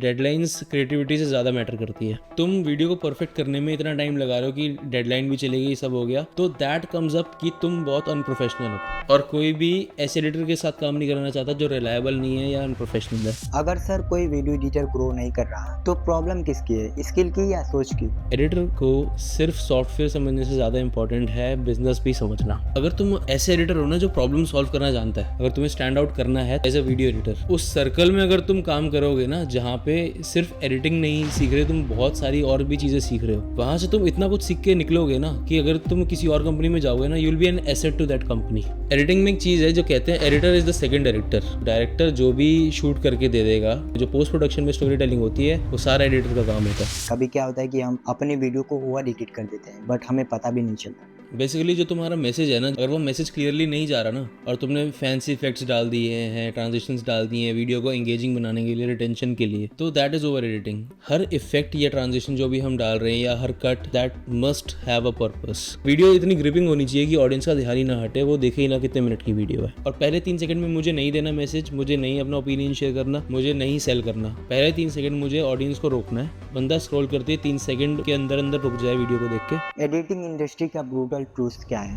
Deadlines creativity से ज़्यादा matter करती है। तुम वीडियो को परफेक्ट करने में इतना टाइम लगा रहे हो कि डेडलाइन भी चली गई, सब हो गया, तो दैट कम्स अप कि तुम बहुत अनप्रोफेशनल हो। और कोई भी ऐसे एडिटर के साथ काम नहीं करना चाहता जो रिलायबल नहीं है या अनप्रोफेशनल है। अगर सर कोई वीडियो एडिटर ग्रो नहीं कर रहा तो प्रॉब्लम किसकी है, स्किल की या सोच की? एडिटर को सिर्फ सॉफ्टवेयर समझने से ज़्यादा इंपॉर्टेंट है बिजनेस भी समझना। अगर तुम ऐसे एडिटर हो ना जो प्रॉब्लम सॉल्व करना जानता है, अगर तुम्हें स्टैंड आउट करना है एज अ वीडियो एडिटर, उस सर्कल में अगर तुम काम करोगे ना जहाँ पे सिर्फ एडिटिंग नहीं सीख रहे, तुम बहुत सारी और भी चीज़ें सीख रहे हो, वहाँ से तुम इतना कुछ सीख के निकलोगे ना कि अगर तुम किसी और कंपनी में जाओगे ना, you will be an asset to that company. Editing में एक चीज़ है जो कहते हैं editor is the second director. Director जो भी शूट करके दे देगा, जो पोस्ट प्रोडक्शन में स्टोरी टेलिंग होती है, वो सारा एडिटर का काम होता है। कभी क्या होता है कि हम अपने वीडियो को ओवर एडिट कर देते हैं बट हमें पता भी नहीं चलता। बेसिकली जो तुम्हारा मैसेज है ना, अगर वो मैसेज क्लियरली नहीं जा रहा ना, और तुमने फैंसी इफेक्ट्स डाल दिए हैं, ट्रांजिशंस डाल दिए हैं वीडियो को एंगेजिंग बनाने के लिए, रिटेंशन के लिए, तो दैट इज ओवर एडिटिंग। हर इफेक्ट या ट्रांजिशन जो भी हम डाल रहे हैं या हर cut, that must have a purpose. Video इतनी ग्रिपिंग होनी चाहिए कि ऑडियंस का ध्यान ही ना हटे, वो देखे ही ना कितने मिनट की वीडियो है। और पहले 3 सेकंड में मुझे नहीं देना मैसेज, मुझे नहीं अपना ओपिनियन शेयर करना, मुझे नहीं सेल करना। पहले 3 सेकंड मुझे ऑडियंस को रोकना है। बंदा स्क्रॉल करते 3 सेकंड के अंदर अंदर रुक जाए वीडियो को देख के। एडिटिंग इंडस्ट्री का ब्रूटल ट्रूथ क्या है?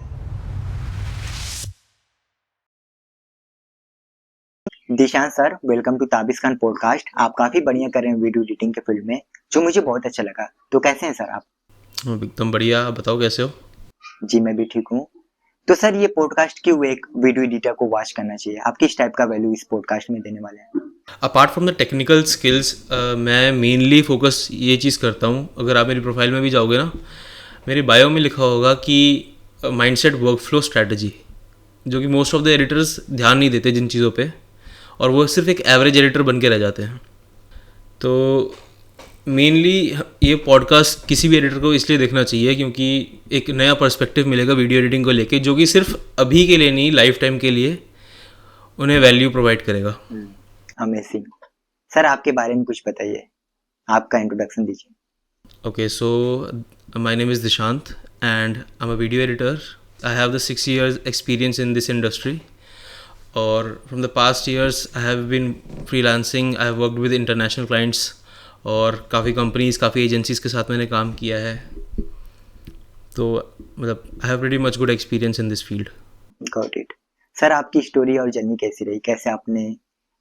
Dishant sir, welcome to Tabish Khan podcast. आप काफी बढ़िया कर रहे हैं वीडियो एडिटिंग के फील्ड में, जो मुझे बहुत अच्छा लगा। तो कैसे हैं सर आप? एकदम बढ़िया, आप बताओ कैसे हो? जी मैं भी ठीक हूँ। तो सर ये पॉडकास्ट क्यों एक वीडियो एडिटर को वॉच करना चाहिए? आप किस टाइप का वैल्यू इस पॉडकास्ट में देने वाले हैं? Apart from the technical skills, मैं मेनली फोकस ये चीज़ करता हूँ। अगर आप मेरी प्रोफाइल में भी जाओगे ना, मेरी बायो में लिखा होगा कि माइंडसेट वर्कफ्लो स्ट्रैटेजी, जो कि मोस्ट ऑफ द एडिटर्स ध्यान नहीं देते जिन चीज़ों पे, और वो सिर्फ एक एवरेज एडिटर बन के रह जाते हैं। तो मेनली ये पॉडकास्ट किसी भी एडिटर को इसलिए देखना चाहिए क्योंकि एक नया पर्सपेक्टिव मिलेगा वीडियो एडिटिंग को लेके, जो कि सिर्फ अभी के लिए नहीं, लाइफ टाइम के लिए उन्हें वैल्यू प्रोवाइड करेगा। अमेजिंग। सर आपके बारे में कुछ बताइए, आपका इंट्रोडक्शन दीजिए। Okay, so my name is Dishant and I'm a video editor. I have the 6 years experience in this industry. Or from the past years I have been freelancing. I have worked with international clients और काफ़ी companies, काफ़ी agencies के साथ मैंने काम किया है। तो मतलब I have pretty much good experience in this field. Got it. Sir आपकी स्टोरी और जर्नी कैसी रही? कैसे आपने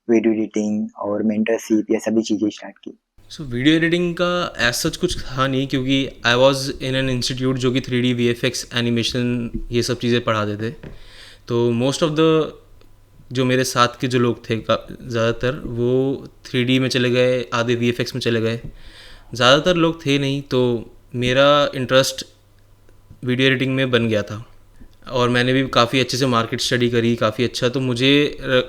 वीडियो एडिटिंग और मेंटरशिप ये सभी चीज़ें स्टार्ट की? सो वीडियो एडिटिंग का एज सच कुछ था नहीं, क्योंकि I was in an institute जो कि 3D VFX एनिमेशन ये सब चीज़ें पढ़ाते थे। तो मोस्ट ऑफ द जो मेरे साथ के जो लोग थे ज़्यादातर वो 3D में चले गए, आधे VFX में चले गए, ज़्यादातर लोग थे नहीं। तो मेरा इंटरेस्ट वीडियो एडिटिंग में बन गया था और मैंने भी काफ़ी अच्छे से मार्केट स्टडी करी, काफ़ी अच्छा। तो मुझे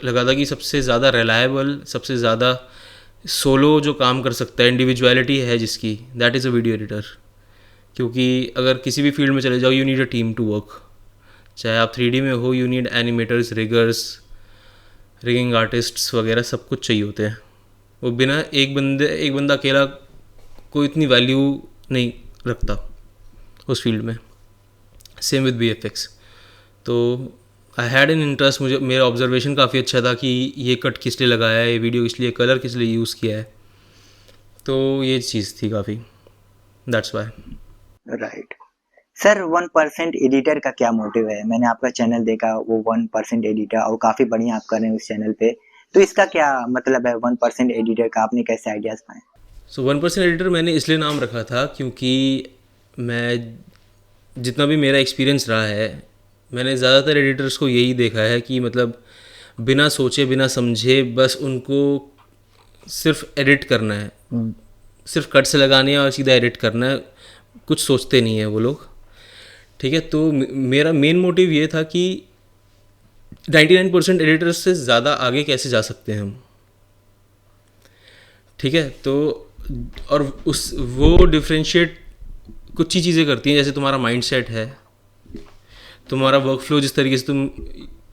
लगा था कि सबसे ज़्यादा रिलायबल, सबसे ज़्यादा सोलो जो काम कर सकता है, इंडिविजुअलिटी है जिसकी, that is a video editor. क्योंकि अगर किसी भी फील्ड में चले जाओ, you need a team to work. चाहे आप 3D में हो, you need animators, riggers, rigging artists वगैरह, सब कुछ चाहिए होते हैं। वो बिना एक बंदा अकेला कोई इतनी वैल्यू नहीं रखता उस फील्ड में। Same with VFX। तो आई हैड एन इंटरेस्ट, मुझे मेरा ऑब्जर्वेशन काफ़ी अच्छा था कि ये कट किस लिए लगाया है, ये वीडियो किस लिए, कलर किस लिए यूज़ किया है। तो ये चीज़ थी काफ़ी, that's why. Right. Sir 1% editor का क्या मोटिव है? मैंने आपका चैनल देखा, वो 1% एडिटर, और काफ़ी बढ़िया आप कर रहे हैं उस चैनल पे। तो इसका क्या मतलब है 1% एडिटर का? आपने कैसे आइडियाज़ पाए? सो 1% एडिटर मैंने इसलिए नाम रखा था क्योंकि मैं, जितना भी मेरा एक्सपीरियंस रहा है, मैंने ज़्यादातर एडिटर्स को यही देखा है कि मतलब बिना सोचे बिना समझे बस उनको सिर्फ एडिट करना है, सिर्फ कट से लगानी है और सीधा एडिट करना है, कुछ सोचते नहीं है वो लोग। ठीक है, तो मेरा मेन मोटिव ये था कि 99% एडिटर्स से ज़्यादा आगे कैसे जा सकते हैं हम। ठीक है, तो और उस वो डिफ्रेंशिएट कुछ ही चीज़ें करती हैं, जैसे तुम्हारा माइंडसेट है, तुम्हारा वर्कफ्लो, जिस तरीके से तुम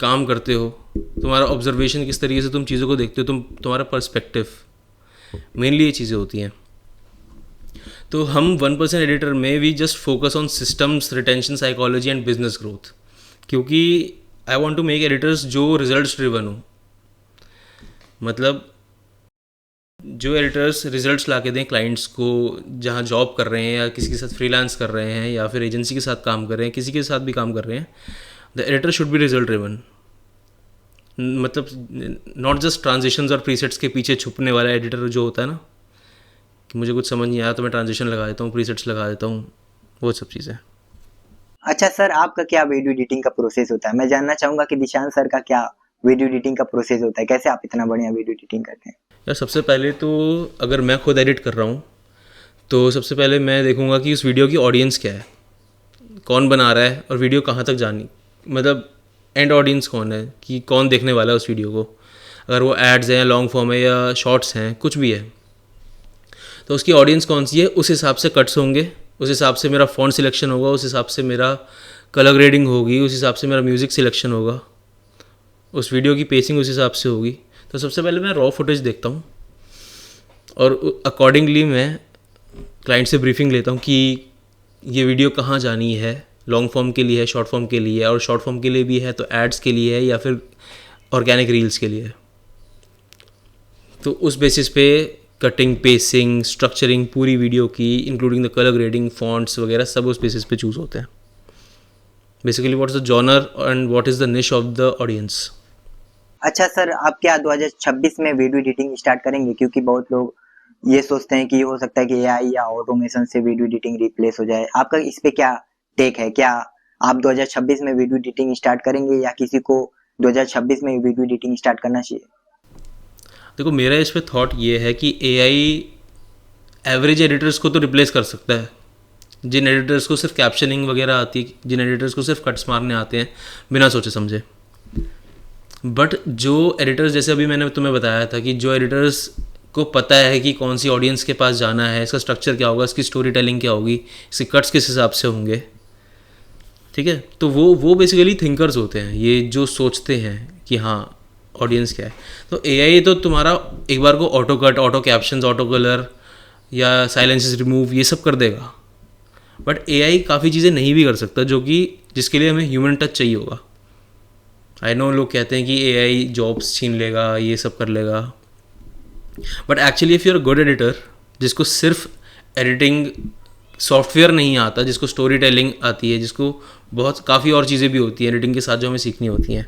काम करते हो, तुम्हारा ऑब्जर्वेशन, किस तरीके से तुम चीज़ों को देखते हो, तुम्हारा पर्सपेक्टिव, मेनली ये चीज़ें होती हैं। तो हम 1% एडिटर में we just focus on systems, retention, psychology and business growth, क्योंकि I want to make editors जो रिजल्ट्स ड्रिवन हो। मतलब जो एडिटर्स रिजल्ट्स ला के दें क्लाइंट्स को, जहाँ जॉब कर रहे हैं या किसी के साथ फ्रीलांस कर रहे हैं या फिर एजेंसी के साथ काम कर रहे हैं, किसी के साथ भी काम कर रहे हैं, the editor should be result driven. मतलब नॉट जस्ट ट्रांजिशंस और प्रीसेट्स के पीछे छुपने वाला एडिटर जो होता है ना, कि मुझे कुछ समझ नहीं आया तो मैं ट्रांजिशन लगा देता हूँ, प्रीसेट्स लगा देता हूँ, वो सब चीज़ें. अच्छा सर, आपका क्या वीडियो एडिटिंग का प्रोसेस होता है? मैं जानना चाहूंगा कि दिशांत सर का क्या वीडियो एडिटिंग का प्रोसेस होता है, कैसे आप इतना बढ़िया वीडियो एडिटिंग करते हैं? यार सबसे पहले तो अगर मैं खुद एडिट कर रहा हूँ तो सबसे पहले मैं देखूँगा कि उस वीडियो की ऑडियंस क्या है, कौन बना रहा है और वीडियो कहाँ तक जानी, मतलब एंड ऑडियंस कौन है, कि कौन देखने वाला है उस वीडियो को. अगर वो एड्स हैं, लॉन्ग फॉर्म है या शॉर्ट्स हैं, कुछ भी है, तो उसकी ऑडियंस कौन सी है, उस हिसाब से कट्स होंगे, उस हिसाब से मेरा फ़ॉन्ट सिलेक्शन होगा, उस हिसाब से मेरा कलर ग्रेडिंग होगी, उस हिसाब से मेरा म्यूज़िक सिलेक्शन होगा, उस वीडियो की पेसिंग उस हिसाब से होगी. तो सबसे पहले मैं रॉ फुटेज देखता हूँ और अकॉर्डिंगली मैं क्लाइंट से ब्रीफिंग लेता हूँ कि ये वीडियो कहाँ जानी है, लॉन्ग फॉर्म के लिए है, शॉर्ट फॉर्म के लिए है, और शॉर्ट फॉर्म के लिए भी है तो एड्स के लिए है या फिर ऑर्गेनिक रील्स के लिए है. तो उस बेसिस पे कटिंग, पेसिंग, स्ट्रक्चरिंग पूरी वीडियो की including the colour grading, fonts वगैरह सब उस बेसिस पे चूज़ होते हैं. Basically what is the genre and what is the निश ऑफ द ऑडियंस. अच्छा सर, आप क्या 2026 में वीडियो एडिटिंग स्टार्ट करेंगे? क्योंकि बहुत लोग ये सोचते हैं कि हो सकता है कि एआई या ऑटोमेशन से वीडियो एडिटिंग रिप्लेस हो जाए. आपका इस पे क्या टेक है? क्या आप 2026 में वीडियो एडिटिंग स्टार्ट करेंगे या किसी को 2026 में वीडियो एडिटिंग स्टार्ट करना चाहिए? देखो मेरा इस पे थॉट ये है कि एआई एवरेज एडिटर्स को तो रिप्लेस कर सकता है. जिन एडिटर्स को सिर्फ कैप्शनिंग वगैरह आती है, जिन एडिटर्स को सिर्फ कट्स मारने आते हैं बिना सोचे समझे, बट जो एडिटर्स, जैसे अभी मैंने तुम्हें बताया था कि जो एडिटर्स को पता है कि कौन सी ऑडियंस के पास जाना है, इसका स्ट्रक्चर क्या होगा, इसकी स्टोरी टेलिंग क्या होगी, इसके कट्स किस हिसाब से होंगे, ठीक है, तो वो बेसिकली थिंकर्स होते हैं, ये जो सोचते हैं कि हाँ ऑडियंस क्या है. तो एआई तो तुम्हारा एक बार को auto cut, auto captions, auto colour या साइलेंसेस रिमूव ये सब कर देगा, बट एआई काफ़ी चीज़ें नहीं भी कर सकता, जो कि जिसके लिए हमें ह्यूमन टच चाहिए होगा. आई नो लोग कहते हैं कि एआई जॉब्स छीन लेगा, ये सब कर लेगा, but actually if you are good editor, जिसको सिर्फ एडिटिंग सॉफ्टवेयर नहीं आता, जिसको स्टोरी टेलिंग आती है, जिसको बहुत काफ़ी और चीज़ें भी होती हैं एडिटिंग के साथ जो हमें सीखनी होती हैं,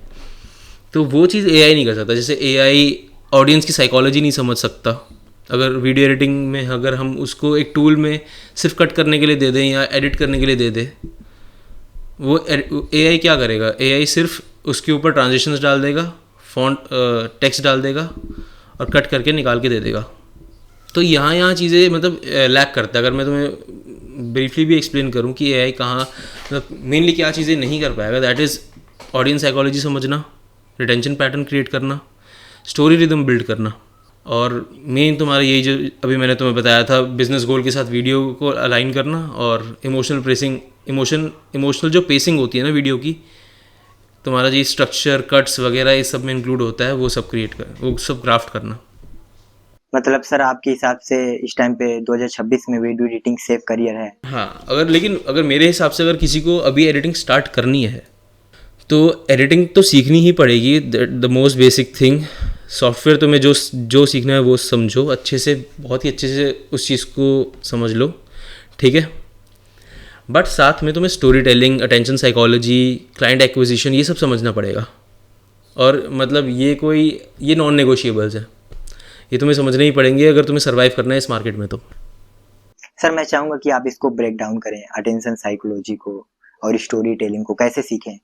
तो वो चीज़ एआई नहीं कर सकता. जैसे एआई ऑडियंस की साइकोलॉजी नहीं समझ सकता. अगर वीडियो एडिटिंग में अगर हम उसको एक टूल में सिर्फ कट करने के लिए दे दें या एडिट करने के लिए दे दें, वो एआई क्या करेगा? एआई सिर्फ उसके ऊपर ट्रांजिशंस डाल देगा, फॉन्ट टेक्स्ट डाल देगा और कट करके निकाल के दे देगा. तो यहाँ चीज़ें मतलब लैक करता है. अगर मैं तुम्हें ब्रीफली भी एक्सप्लेन करूँ कि एआई कहाँ मतलब मेनली क्या चीज़ें नहीं कर पाएगा, दैट इज़ ऑडियंस साइकोलॉजी समझना, रिटेंशन पैटर्न क्रिएट करना, स्टोरी रिदम बिल्ड करना, और मेन तुम्हारा यही जो अभी मैंने तुम्हें बताया था बिजनेस गोल के साथ वीडियो को अलाइन करना, और इमोशनल प्रेसिंग, इमोशनल जो पेसिंग होती है ना वीडियो की, तुम्हारा जी स्ट्रक्चर, कट्स वगैरह इस सब में इंक्लूड होता है, वो सब क्रिएट कर, वो सब क्राफ्ट करना. मतलब सर आपके हिसाब से इस टाइम पे 2026 में वीडियो एडिटिंग सेफ करियर है? हाँ, अगर मेरे हिसाब से अगर किसी को अभी एडिटिंग स्टार्ट करनी है तो एडिटिंग तो सीखनी ही पड़ेगी. The most basic thing, software तुम्हें जो सीखना है वो समझो अच्छे से, बहुत ही अच्छे से उस चीज़ को समझ लो, ठीक है, बट साथ में तुम्हें story telling, attention psychology, client acquisition ये सब समझना पड़ेगा. और मतलब ये नॉन नेगोशिएबल्स हैं, ये तुम्हें समझने ही पड़ेंगे अगर तुम्हें सर्वाइव करना है इस मार्केट में. तो सर मैं चाहूंगा कि आप इसको ब्रेक डाउन करें, अटेंशन साइकोलॉजी को और स्टोरी टेलिंग को कैसे सीखें?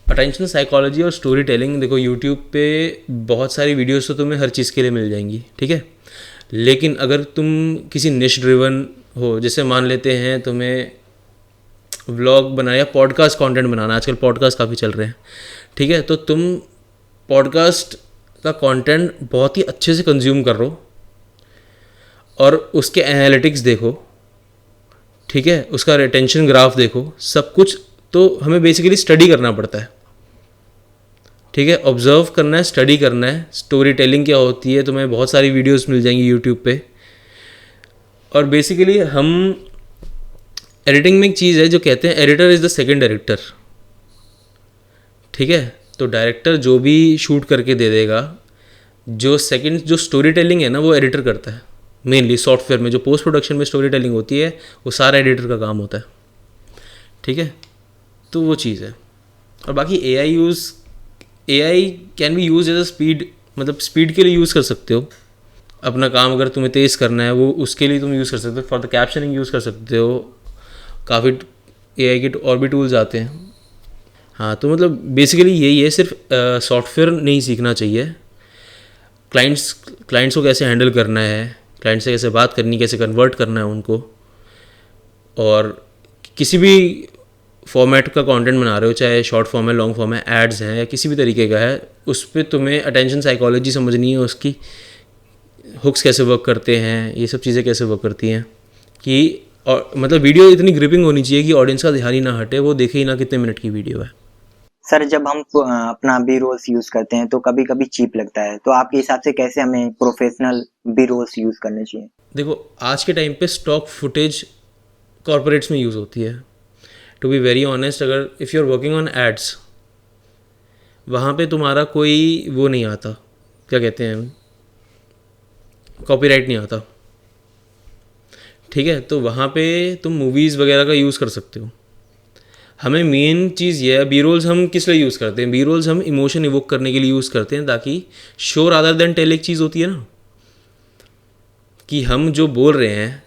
अटेंशन साइकोलॉजी और स्टोरी टेलिंग, देखो यूट्यूब पे बहुत सारी वीडियोस तो तुम्हें हर चीज़ के लिए मिल जाएंगी, ठीक है, लेकिन अगर तुम किसी निश ड्रिवन हो, जैसे मान लेते हैं तुम्हें व्लॉग बनाना या पॉडकास्ट कंटेंट बनाना, आजकल पॉडकास्ट काफ़ी चल रहे हैं, ठीक है, तो तुम पॉडकास्ट का कंटेंट बहुत ही अच्छे से कंज्यूम कर लो और उसके एनालिटिक्स देखो, ठीक है, उसका रिटेंशन ग्राफ देखो, सब कुछ तो हमें बेसिकली स्टडी करना पड़ता है, ठीक है, ऑब्जर्व करना है, स्टडी करना है. स्टोरी टेलिंग क्या होती है तुम्हें बहुत सारी वीडियोस मिल जाएंगी यूट्यूब पे. और बेसिकली हम एडिटिंग में एक चीज़ है जो कहते हैं editor is the second director, ठीक है, तो डायरेक्टर जो भी शूट करके दे देगा जो सेकंड जो स्टोरी टेलिंग है ना वो एडिटर करता है मेनली सॉफ्टवेयर में। जो पोस्ट प्रोडक्शन में स्टोरी टेलिंग होती है वो सारा एडिटर का काम होता है, ठीक है। तो वो चीज़ है। और बाकी A I can be use as a speed, मतलब स्पीड के लिए यूज़ कर सकते हो। अपना काम अगर तुम्हें तेज़ करना है वो उसके लिए तुम यूज़ कर सकते हो, फॉर द कैप्शनिंग यूज़ कर सकते हो। काफ़ी ए आई के और भी टूल्स आते हैं। हाँ, तो मतलब बेसिकली यही है, सिर्फ सॉफ्टवेयर नहीं सीखना चाहिए। क्लाइंट्स को कैसे हैंडल करना है, क्लाइंट से कैसे बात करनी, कैसे कन्वर्ट करना है उनको, और किसी भी फॉर्मेट का कंटेंट बना रहे हो, चाहे शॉर्ट फॉर्म है, लॉन्ग फॉर्म है, एड्स हैं या किसी भी तरीके का है, उस पर तुम्हें अटेंशन साइकोलॉजी समझनी है, उसकी हुक्स कैसे वर्क करते हैं, ये सब चीज़ें कैसे वर्क करती हैं कि, और मतलब वीडियो इतनी ग्रिपिंग होनी चाहिए कि ऑडियंस का ध्यान ही ना हटे, वो देखे ही ना कितने मिनट की वीडियो है। सर जब हम अपना बी रोल्स यूज करते हैं तो कभी कभी चीप लगता है, तो आपके हिसाब से कैसे हमें प्रोफेशनल बी रोल्स यूज करने चाहिए? देखो, आज के टाइम पे स्टॉक फुटेज कॉरपोरेट्स में यूज़ होती है। टू बी वेरी ऑनेस्ट, अगर if you are working on ads, वहाँ पे तुम्हारा कोई वो नहीं आता, क्या कहते हैं, कॉपीराइट नहीं आता, ठीक है। तो वहाँ पे तुम मूवीज़ वगैरह का यूज़ कर सकते हो। हमें मेन चीज़ ये है, बी रोल्स हम किस लिए यूज़ करते हैं? बी रोल्स हम इमोशन इवोक करने के लिए यूज़ करते हैं, ताकि शो रादर देन टेल एक चीज़ होती है ना, कि हम जो बोल रहे हैं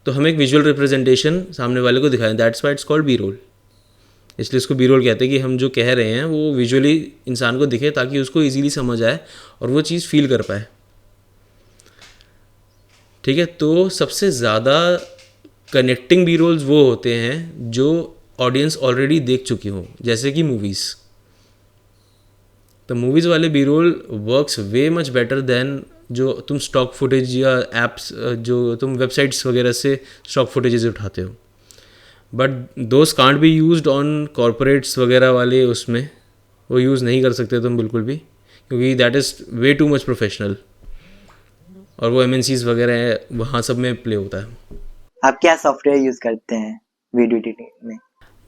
तो हम एक विजुअल रिप्रेजेंटेशन सामने वाले को दिखाएं। That's why it's called B roll. इसलिए उसको बी रोल कहते हैं कि हम जो कह रहे हैं वो विजुअली इंसान को दिखे, ताकि उसको ईजीली समझ आए और वो चीज़ फील कर पाए, ठीक है। तो सबसे ज़्यादा कनेक्टिंग बी रोल्स वो होते हैं जो ऑडियंस ऑलरेडी देख चुकी हो, जैसे कि मूवीज़। तो मूवीज़ वाले B roll works way much better than जो तुम स्टॉक फुटेज या एप्स, जो तुम वेबसाइट्स वगैरह से स्टॉक फुटेजेस उठाते हो। But those can't be used on corporates वगैरह वाले, उसमें वो यूज़ नहीं कर सकते तुम बिल्कुल भी, क्योंकि that is way too much professional, और वो MNCs वगैरह है, वहाँ सब में प्ले होता है। आप क्या सॉफ्टवेयर यूज करते हैं वीडियो एडिटिंग में?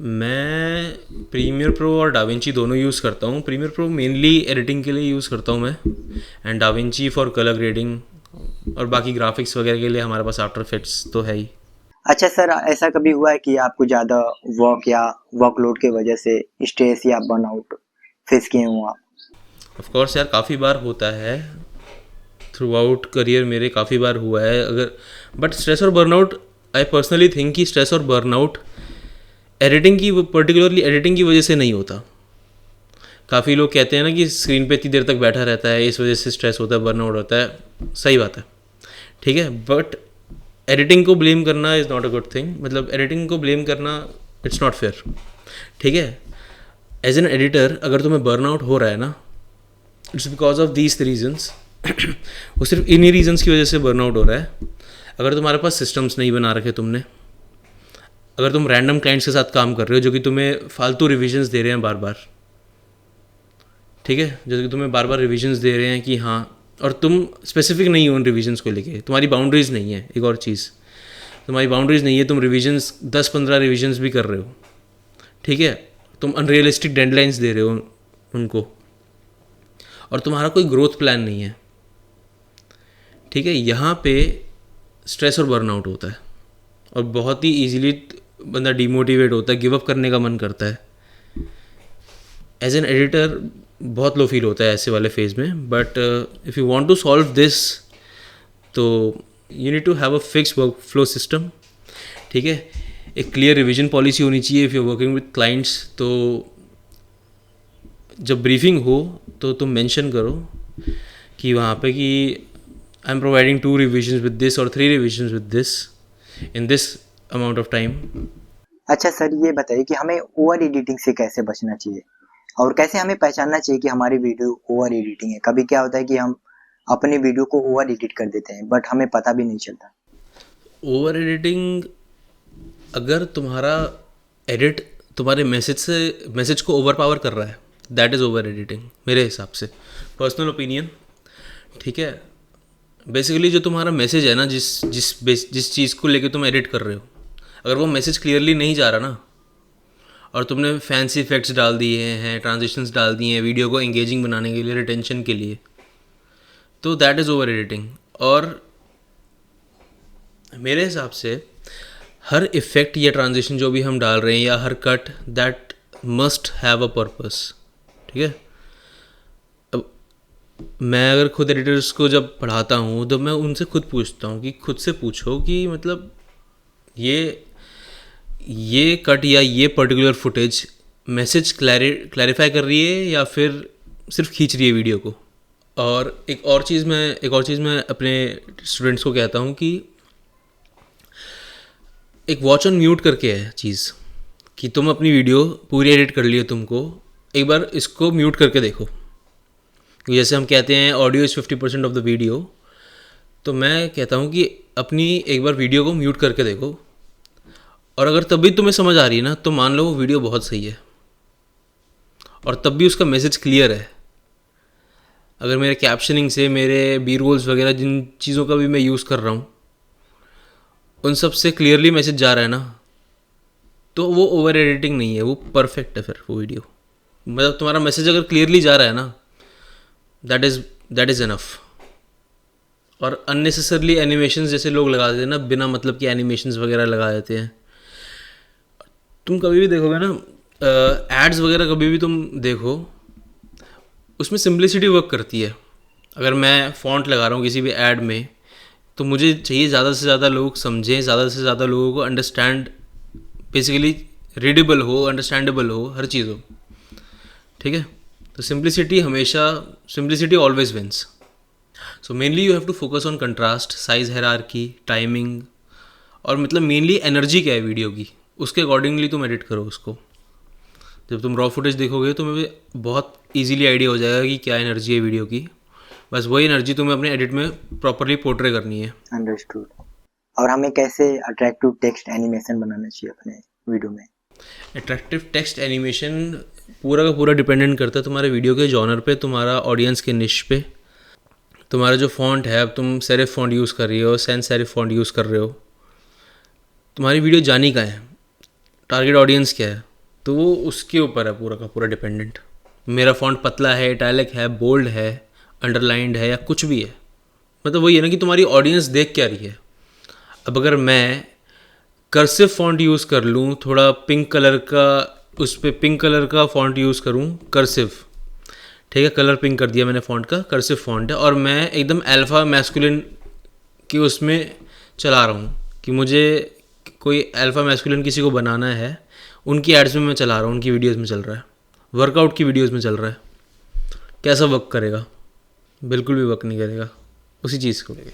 मैं प्रीमियर प्रो और डाविंची दोनों यूज़ करता हूँ। प्रीमियर प्रो मेनली एडिटिंग के लिए यूज़ करता हूँ मैं, and da Vinci for colour grading, और बाकी ग्राफिक्स वगैरह के लिए हमारे पास आफ्टर इफेक्ट्स तो है ही। अच्छा सर, ऐसा कभी हुआ है कि आपको ज़्यादा वर्क या वर्कलोड की वजह से स्ट्रेस या बर्नआउट फेस किए हो आप? ऑफ कोर्स यार, काफ़ी बार होता है, थ्रू आउट करियर मेरे काफ़ी बार हुआ है। अगर बट स्ट्रेस और बर्नआउट, आई पर्सनली थिंक कि स्ट्रेस और बर्नआउट एडिटिंग की, पर्टिकुलरली एडिटिंग की वजह से नहीं होता। काफ़ी लोग कहते हैं ना कि स्क्रीन पे इतनी देर तक बैठा रहता है, इस वजह से स्ट्रेस होता है, बर्नआउट होता है। सही बात है, ठीक है। बट एडिटिंग को ब्लेम करना is not a good thing. मतलब एडिटिंग को ब्लेम करना, इट्स नॉट फेयर, ठीक है। एज एन एडिटर अगर तुम्हें बर्नआउट हो रहा है ना, it's because of these reasons. वो सिर्फ इन्हीं रीजन्स की वजह से बर्नआउट हो रहा है। अगर तुम्हारे पास सिस्टम्स नहीं बना रखे तुमने, अगर तुम रैंडम क्लाइंट्स के साथ काम कर रहे हो जो कि तुम्हें फालतू रिविजन्स दे रहे हैं बार बार, ठीक है, जो कि तुम्हें बार बार रिविजन्स दे रहे हैं कि हाँ, और तुम स्पेसिफिक नहीं हो उन रिविजन्स को लेके, तुम्हारी बाउंड्रीज नहीं है। एक और चीज़, तुम्हारी बाउंड्रीज नहीं है, तुम रिविजन्स 10-15 रिविजन्स भी कर रहे हो, ठीक है, तुम अनरियलिस्टिक डेडलाइंस दे रहे हो उनको, और तुम्हारा कोई ग्रोथ प्लान नहीं है, ठीक है। यहाँ पे स्ट्रेस और बर्नआउट होता है, और बहुत ही ईजीली बंदा डिमोटिवेट होता है, गिव अप करने का मन करता है। एज एन एडिटर बहुत लो फील होता है ऐसे वाले फेज़ में। But if you want to solve this, तो you need to have a fix workflow system, ठीक है। एक क्लियर रिवीजन पॉलिसी होनी चाहिए if you working with clients. तो जब ब्रीफिंग हो तो तुम मेंशन करो कि वहाँ पे कि I am providing 2 revisions with this और 3 revisions with this in this amount of time. अच्छा सर, ये बताइए कि हमें ओवर एडिटिंग से कैसे बचना चाहिए, और कैसे हमें पहचानना चाहिए कि हमारी वीडियो ओवर एडिटिंग है? कभी क्या होता है कि हम अपनी वीडियो को ओवर एडिट कर देते हैं बट हमें पता भी नहीं चलता। ओवर एडिटिंग, अगर तुम्हारा एडिट तुम्हारे मैसेज को ओवर पावर कर रहा है, दैट इज़ ओवर एडिटिंग मेरे हिसाब से, पर्सनल ओपिनियन, ठीक है। बेसिकली जो तुम्हारा मैसेज है ना, जिस चीज़ को लेके तुम एडिट कर रहे हो, अगर वो मैसेज क्लियरली नहीं जा रहा ना, और तुमने फैंसी इफेक्ट्स डाल दिए हैं, ट्रांजिशंस डाल दिए हैं वीडियो को एंगेजिंग बनाने के लिए, रिटेंशन के लिए, तो दैट इज़ ओवर एडिटिंग। और मेरे हिसाब से हर इफ़ेक्ट या ट्रांजिशन जो भी हम डाल रहे हैं या हर cut, that must have a purpose. ठीक है। अब मैं अगर खुद एडिटर्स को जब पढ़ाता हूँ तो मैं उनसे खुद पूछता हूँ कि खुद से पूछो कि मतलब ये कट या ये पर्टिकुलर फुटेज मैसेज क्लैरिफाई कर रही है या फिर सिर्फ खींच रही है वीडियो को। और एक और चीज़ मैं अपने स्टूडेंट्स को कहता हूँ कि एक वॉच ऑन म्यूट करके है चीज़, कि तुम अपनी वीडियो पूरी एडिट कर लियो, तुमको एक बार इसको म्यूट करके देखो। जैसे हम कहते हैं audio is 50% of the video, तो मैं कहता हूँ कि अपनी एक बार वीडियो को म्यूट करके देखो, और अगर तब भी तुम्हें समझ आ रही है ना, तो मान लो वो वीडियो बहुत सही है और तब भी उसका मैसेज क्लियर है। अगर मेरे कैप्शनिंग से, मेरे बी रोल्स वगैरह जिन चीज़ों का भी मैं यूज़ कर रहा हूँ, उन सब से क्लियरली मैसेज जा रहा है ना, तो वो ओवर एडिटिंग नहीं है, वो परफेक्ट है। फिर वो वीडियो मतलब तुम्हारा मैसेज अगर क्लियरली जा रहा है ना, दैट इज़ इनफ। और अननेसेसरली एनिमेशंस जैसे लोग लगा देते हैं ना, बिना मतलब कि एनिमेशंस वगैरह लगा देते हैं। तुम कभी भी देखोगे ना, एड्स वगैरह कभी भी तुम देखो, उसमें सिंप्लिसिटी वर्क करती है। अगर मैं फ़ॉन्ट लगा रहा हूँ किसी भी ऐड में, तो मुझे चाहिए ज़्यादा से ज़्यादा लोग समझें, ज़्यादा से ज़्यादा लोगों को अंडरस्टैंड, बेसिकली रीडेबल हो, अंडरस्टैंडेबल हो, हर चीज़ हो। ठीक है। तो simplicity always wins. So mainly you have to focus on contrast, size hierarchy, timing, और मतलब मेनली एनर्जी क्या है वीडियो की, उसके अकॉर्डिंगली तुम एडिट करो उसको। जब तुम रॉ फुटेज देखोगे तो तुम्हें बहुत इजीली आइडिया हो जाएगा कि क्या एनर्जी है वीडियो की। बस वही एनर्जी तुम्हें अपने एडिट में प्रॉपरली पोर्ट्रे करनी है। अंडरस्टूड। और हमें कैसे अट्रैक्टिव टेक्स्ट एनिमेशन बनाना चाहिए अपने वीडियो में? अट्रैक्टिव टेक्स्ट एनिमेशन पूरा का पूरा डिपेंडेंट करता है तुम्हारे वीडियो के जॉनर पे, तुम्हारा ऑडियंस के निश पे, तुम्हारा जो फॉन्ट है। अब तुम सेरिफ फॉन्ट यूज़ कर रही हो, सैंस सेरिफ फॉन्ट यूज़ कर रहे हो, तुम्हारी वीडियो जानी कहाँ है, टारगेट ऑडियंस क्या है, तो वो उसके ऊपर है पूरा का पूरा डिपेंडेंट। मेरा फॉन्ट पतला है, इटैलिक है, बोल्ड है, अंडरलाइंड है, या कुछ भी है, मतलब वही है ना कि तुम्हारी ऑडियंस देख क्या रही है। अब अगर मैं कर्सिव फॉन्ट यूज़ कर लूँ, थोड़ा पिंक कलर का, उस पर पिंक कलर का फॉन्ट यूज़ करूँ, कर्सिव, ठीक है, कलर पिंक कर दिया मैंने फॉन्ट का, कर्सिव फॉन्ट है, और मैं एकदम अल्फ़ा मैस्कुलिन की उसमें चला रहा हूँ कि मुझे कोई अल्फ़ा मैस्कुलिन किसी को बनाना है, उनकी एड्स में मैं चला रहा हूँ, उनकी वीडियोस में चल रहा है, वर्कआउट की वीडियोस में चल रहा है, कैसा वर्क करेगा? बिल्कुल भी वर्क नहीं करेगा उसी चीज़ को लेके।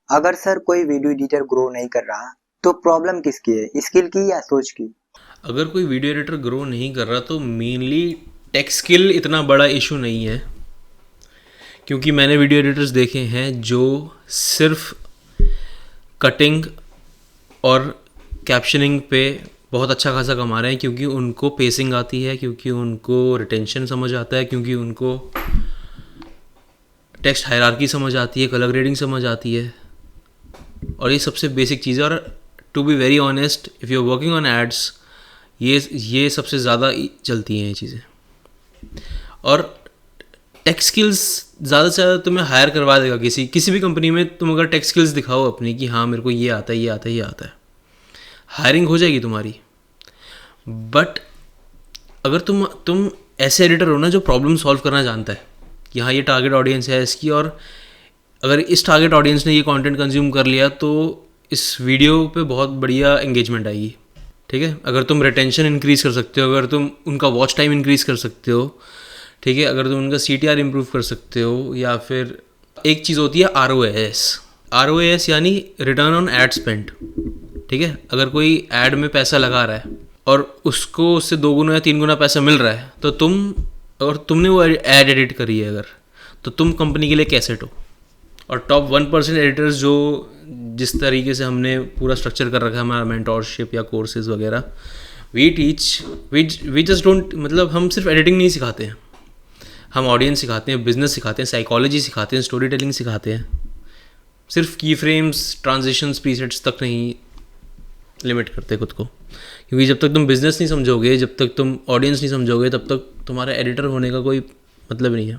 अगर सर कोई वीडियो एडिटर ग्रो नहीं कर रहा, तो प्रॉब्लम किसकी है, स्किल की या सोच की? अगर कोई वीडियो एडिटर ग्रो नहीं कर रहा तो मेनली टेक स्किल इतना बड़ा इशू नहीं है, क्योंकि मैंने वीडियो एडिटर्स देखे हैं जो सिर्फ कटिंग और कैप्शनिंग पे बहुत अच्छा खासा कमा रहे हैं, क्योंकि उनको पेसिंग आती है, क्योंकि उनको रिटेंशन समझ आता है, क्योंकि उनको टेक्स्ट हायरार्की समझ आती है, कलर ग्रेडिंग समझ आती है, और ये सबसे बेसिक चीज़ है। और to be very honest, if you are working on ads, ये सबसे ज़्यादा चलती हैं ये चीज़ें। और टेक स्किल्स ज़्यादा से ज़्यादा तुम्हें हायर करवा देगा किसी भी कंपनी में। तुम अगर टेक स्किल्स दिखाओ अपनी कि हाँ मेरे को ये आता है, ये आता है, ये आता है, हायरिंग हो जाएगी तुम्हारी। बट अगर तुम ऐसे एडिटर हो ना जो प्रॉब्लम सॉल्व करना जानता है कि हाँ ये टारगेट ऑडियंस है इसकी, और अगर इस टारगेट ऑडियंस ने ये कंटेंट कंज्यूम कर लिया तो इस वीडियो पे बहुत बढ़िया एंगेजमेंट आएगी। ठीक है। अगर तुम रिटेंशन इंक्रीज़ कर सकते हो, अगर तुम उनका वॉच टाइम इंक्रीज़ कर सकते हो, ठीक है, अगर तुम उनका CTR इम्प्रूव कर सकते हो, या फिर एक चीज़ होती है ROAS यानी रिटर्न ऑन एड स्पेंड। ठीक है। अगर कोई ऐड में पैसा लगा रहा है और उसको उससे 2 गुना या 3 गुना पैसा मिल रहा है, तो तुमने वो ऐड एडिट करी है अगर, तो तुम कंपनी के लिए कैसेट हो। और टॉप 1% एडिटर्स जो जिस तरीके से हमने पूरा स्ट्रक्चर कर रखा है हमारा मेंटोरशिप या कोर्सेज वगैरह, वी जस्ट डोंट, मतलब हम सिर्फ एडिटिंग नहीं सिखाते हैं, हम ऑडियंस सिखाते हैं, बिजनेस सिखाते हैं, साइकोलॉजी सिखाते हैं, स्टोरी टेलिंग सिखाते हैं। सिर्फ की फ्रेम्स, ट्रांजिशंस, प्रीसेट्स तक नहीं लिमिट करते खुद को, क्योंकि जब तक तुम बिजनेस नहीं समझोगे, जब तक तुम ऑडियंस नहीं समझोगे, तब तक तुम्हारा एडिटर होने का कोई मतलब नहीं है।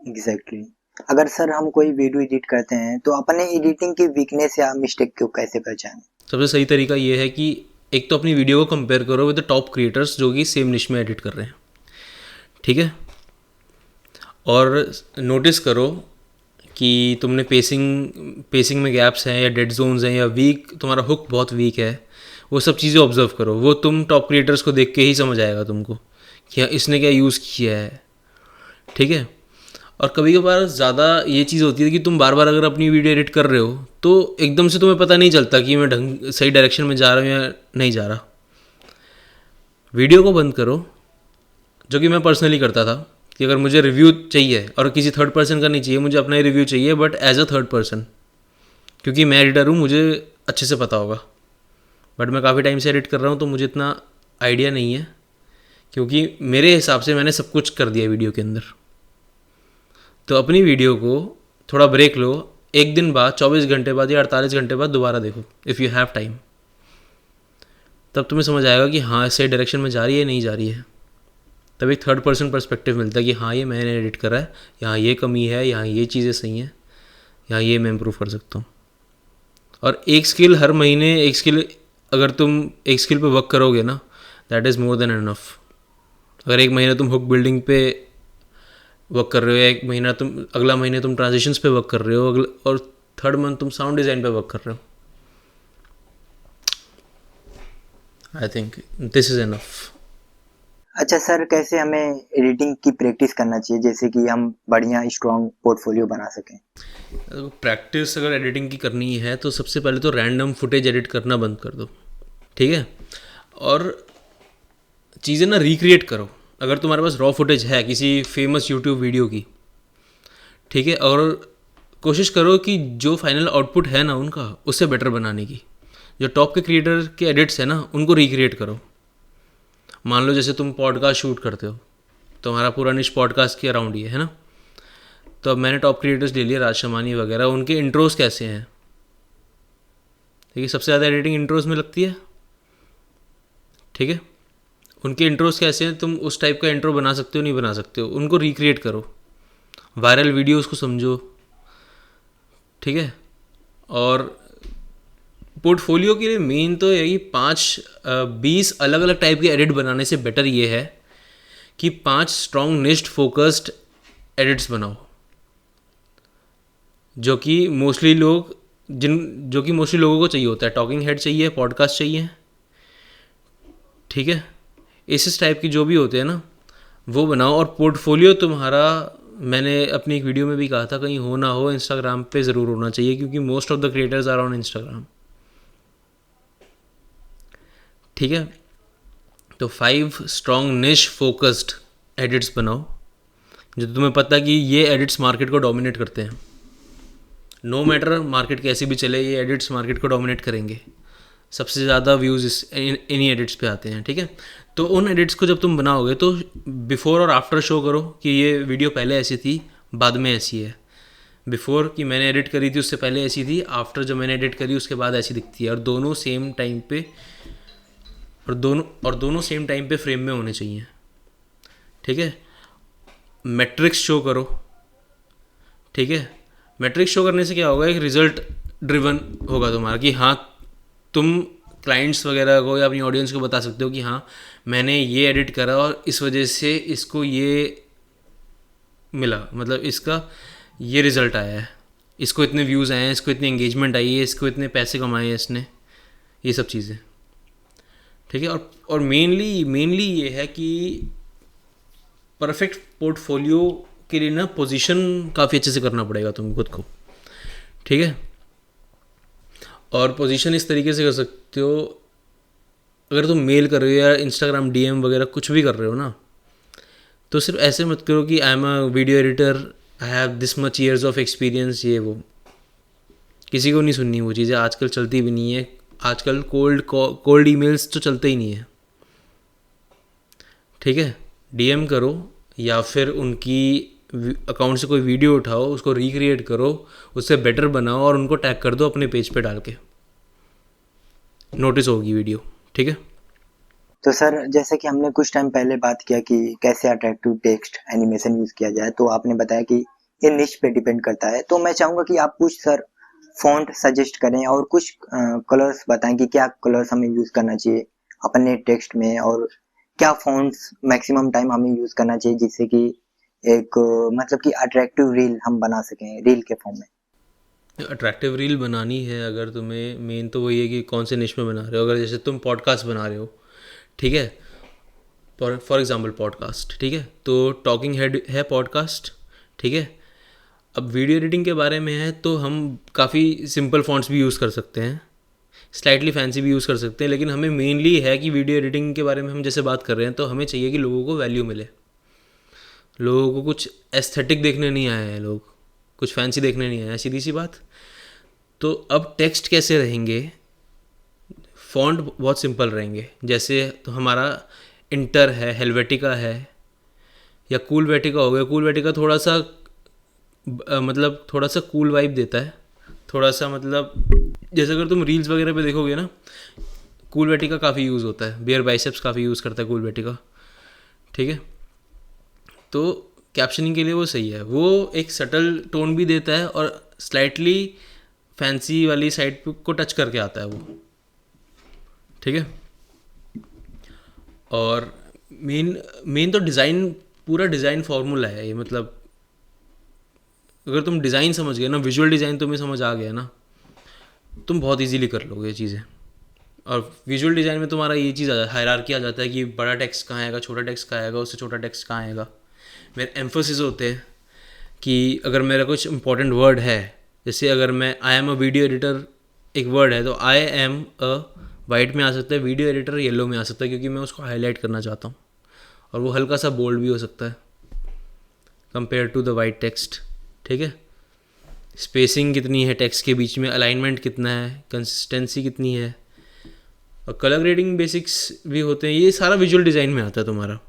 एग्जैक्टली। अगर सर हम कोई वीडियो एडिट करते हैं तो अपने एडिटिंग की वीकनेस या मिस्टेक को कैसे पहचानें? सबसे सही तरीका ये है कि एक तो अपनी वीडियो को कंपेयर करो विद द टॉप क्रिएटर्स जो कि सेम निश में एडिट कर रहे हैं, ठीक है। और नोटिस करो कि तुमने पेसिंग में गैप्स हैं या डेड जोन्स हैं या वीक, तुम्हारा हुक बहुत वीक है, वो सब चीज़ें ऑब्जर्व करो। वो तुम टॉप क्रिएटर्स को देख के ही समझ आएगा तुमको कि हाँ इसने क्या यूज़ किया है, ठीक है। और कभी कभार ज़्यादा ये चीज़ होती है कि तुम बार बार अगर अपनी वीडियो एडिट कर रहे हो तो एकदम से तुम्हें पता नहीं चलता कि मैं सही डायरेक्शन में जा रहा हूँ या नहीं जा रहा। वीडियो को बंद करो, जो कि मैं पर्सनली करता था कि अगर मुझे रिव्यू चाहिए और किसी थर्ड पर्सन का नहीं चाहिए, मुझे अपना ही रिव्यू चाहिए but as a third person, क्योंकि मैं एडिटर हूँ, मुझे अच्छे से पता होगा। बट मैं काफ़ी टाइम से एडिट कर रहा हूँ तो मुझे इतना आइडिया नहीं है, क्योंकि मेरे हिसाब से मैंने सब कुछ कर दिया वीडियो के अंदर। तो अपनी वीडियो को थोड़ा ब्रेक लो, एक दिन बाद, 24 घंटे बाद या 48 घंटे बाद दोबारा देखो इफ़ यू हैव टाइम। तब तुम्हें समझ आएगा कि हाँ सही डायरेक्शन में जा रही है नहीं जा रही है। तब एक थर्ड पर्सन पर्सपेक्टिव मिलता है कि हाँ ये मैंने एडिट करा है, यहाँ ये कमी है, यहाँ ये चीज़ें सही हैं, यहाँ ये मैं इम्प्रूव कर सकता हूँ। और एक स्किल हर महीने, एक स्किल अगर तुम एक स्किल पे वर्क करोगे ना, that is more than enough. अगर एक महीना तुम हुक बिल्डिंग पे वर्क कर रहे हो, एक महीना तुम, अगला महीने तुम ट्रांजिशंस पे वर्क कर रहे हो, और थर्ड मंथ तुम साउंड डिज़ाइन पे वर्क कर रहे हो, I think this is enough. अच्छा सर, कैसे हमें एडिटिंग की प्रैक्टिस करना चाहिए जैसे कि हम बढ़िया स्ट्रॉन्ग पोर्टफोलियो बना सकें? प्रैक्टिस अगर एडिटिंग की करनी है तो सबसे पहले तो रैंडम फुटेज एडिट करना बंद कर दो, ठीक है। और चीज़ें ना रिक्रिएट करो। अगर तुम्हारे पास रॉ फुटेज है किसी फेमस यूट्यूब वीडियो की, ठीक है, और कोशिश करो कि जो फाइनल आउटपुट है ना उनका, उससे बेटर बनाने की। जो टॉप के क्रिएटर के एडिट्स है ना उनको रिक्रिएट करो। मान लो जैसे तुम पॉडकास्ट शूट करते हो, तुम्हारा पूरा निश पॉडकास्ट के अराउंड ही है ना, तो अब मैंने टॉप क्रिएटर्स ले लिए, राज शमानी वगैरह, उनके इंट्रोज कैसे हैं, ठीक है, सबसे ज़्यादा एडिटिंग इंट्रोज में लगती है, ठीक है। उनके इंट्रोज कैसे हैं, तुम उस टाइप का इंट्रो बना सकते हो नहीं बना सकते हो, उनको रिक्रिएट करो। वायरल वीडियोस को समझो, ठीक है। और पोर्टफोलियो के लिए मेन तो यही 20 अलग अलग टाइप के एडिट बनाने से बेटर ये है कि 5 स्ट्रॉन्ग निश्ड फोकस्ड एडिट्स बनाओ, जो कि मोस्टली लोगों को चाहिए होता है। टॉकिंग हेड चाहिए, पॉडकास्ट चाहिए, ठीक है। इस टाइप की जो भी होते हैं ना वो बनाओ। और पोर्टफोलियो तुम्हारा, मैंने अपनी एक वीडियो में भी कहा था, कहीं हो ना हो इंस्टाग्राम पे ज़रूर होना चाहिए, क्योंकि most of the creators are on Instagram, ठीक है। तो 5 स्ट्रॉन्ग निश फोकस्ड एडिट्स बनाओ, जो तुम्हें पता कि ये एडिट्स मार्केट को डोमिनेट करते हैं। नो मैटर मार्केट कैसी भी चले, ये एडिट्स मार्केट को डोमिनेट करेंगे। सबसे ज़्यादा व्यूज़ इन्हीं एडिट्स पे आते हैं, ठीक है। तो उन एडिट्स को जब तुम बनाओगे तो बिफोर और आफ्टर शो करो कि ये वीडियो पहले ऐसी थी, बाद में ऐसी है। बिफोर कि मैंने एडिट करी थी उससे पहले ऐसी थी, आफ्टर जो मैंने एडिट करी उसके बाद ऐसी दिखती है। और दोनों सेम टाइम पे दोनों सेम टाइम पे फ्रेम में होने चाहिए, ठीक है। मैट्रिक्स शो करो, ठीक है। मैट्रिक्स शो करने से क्या होगा, एक रिजल्ट ड्रिवन होगा तुम्हारा, कि हाँ तुम क्लाइंट्स वगैरह को या अपनी ऑडियंस को बता सकते हो कि हाँ मैंने ये एडिट करा और इस वजह से इसको ये मिला, मतलब इसका ये रिज़ल्ट आया है, इसको इतने व्यूज़ आए हैं, इसको इतनी एंगेजमेंट आई है, इसको इतने पैसे कमाए हैं इसने, ये सब चीज़ें, ठीक है। और मेनली ये है कि परफेक्ट पोर्टफोलियो के लिए ना पोजीशन काफ़ी अच्छे से करना पड़ेगा तुम खुद को, ठीक है। और पोजीशन इस तरीके से कर सकते हो, अगर तुम मेल कर रहे हो या इंस्टाग्राम डीएम वगैरह कुछ भी कर रहे हो ना, तो सिर्फ ऐसे मत करो कि I am a video editor, I have this much years of experience, ये वो। किसी को नहीं सुननी वो चीज़ें, आजकल चलती भी नहीं है। आजकल कोल्ड ईमेल्स तो चलते ही नहीं है, ठीक है। डीएम करो या फिर उनकी अकाउंट से कोई वीडियो उठाओ, उसको रिक्रिएट करो, उससे बेटर बनाओ और उनको टैग कर दो अपने पेज पे डाल के, नोटिस होगी वीडियो, ठीक है। तो सर जैसे कि हमने कुछ टाइम पहले बात किया कि कैसे अट्रैक्टिव टेक्स्ट एनिमेशन यूज किया जाए, तो आपने बताया कि ये निश पे डिपेंड करता है। तो मैं चाहूंगा कि आप कुछ सर फॉन्ट सजेस्ट करें और कुछ कलर्स बताएं कि क्या कलर्स हमें यूज करना चाहिए अपने टेक्स्ट में, और क्या फॉन्ट्स मैक्सिमम टाइम हमें यूज करना चाहिए जिससे कि एक मतलब कि अट्रैक्टिव रील हम बना सकें रील के फॉर्म में। अट्रैक्टिव रील बनानी है अगर तुम्हें, मेन तो वही है कि कौन से निश में बना रहे हो। अगर जैसे तुम पॉडकास्ट बना रहे हो, ठीक है, फॉर एग्जांपल पॉडकास्ट, ठीक है, तो टॉकिंग हेड है पॉडकास्ट, ठीक है। अब वीडियो एडिटिंग के बारे में है तो हम काफ़ी सिंपल फॉन्ट्स भी यूज़ कर सकते हैं, स्लाइटली फैंसी भी यूज़ कर सकते हैं, लेकिन हमें मेनली है कि वीडियो एडिटिंग के बारे में हम जैसे बात कर रहे हैं तो हमें चाहिए कि लोगों को वैल्यू मिले। लोगों को कुछ एस्थेटिक देखने नहीं आए हैं, लोग कुछ फैंसी देखने नहीं आए हैं, सीधी सी बात। तो अब टेक्स्ट कैसे रहेंगे, फॉन्ट बहुत सिंपल रहेंगे। जैसे तो हमारा इंटर है, हेलवेटिका है, या कूल वेटिका हो गया। कूल वेटिका थोड़ा सा मतलब थोड़ा सा कूल वाइब देता है, थोड़ा सा मतलब जैसे अगर तुम रील्स वगैरह पे देखोगे ना, कूल वेटिका काफ़ी यूज़ होता है, बियर बाइसेप्स काफ़ी यूज़ करता है कूल वेटिका, ठीक है। तो कैप्शनिंग के लिए वो सही है, वो एक सटल टोन भी देता है और स्लाइटली फैंसी वाली साइड को टच करके आता है वो, ठीक है। और मेन मेन तो डिज़ाइन, पूरा डिज़ाइन फार्मूला है ये। मतलब अगर तुम डिज़ाइन समझ गए ना, विजुअल डिज़ाइन तुम्हें समझ आ गया ना, तुम बहुत इजीली कर लोगे ये चीज़ें। और विजुअल डिज़ाइन में तुम्हारा ये चीज़ आ जाता है, हायरार्की आ जाता है कि बड़ा टेक्स्ट कहाँ आएगा, छोटा टेक्स्ट कहाँ आएगा, उससे छोटा टेक्स्ट कहाँ आएगा। मेरे एम्फोसिस होते हैं कि अगर मेरा कुछ इंपॉर्टेंट वर्ड है, जैसे अगर मैं I am a video editor एक वर्ड है, तो आई एम अ वाइट में आ सकता है, वीडियो एडिटर येलो में आ सकता है, क्योंकि मैं उसको हाईलाइट करना चाहता हूँ। और वो हल्का सा बोल्ड भी हो सकता है compare to the white text, ठीक है। स्पेसिंग कितनी है टेक्स्ट के बीच में, अलाइनमेंट कितना है, कंसिस्टेंसी कितनी है, और कलर ग्रेडिंग बेसिक्स भी होते हैं। ये सारा विजुअल डिज़ाइन में आता है तुम्हारा,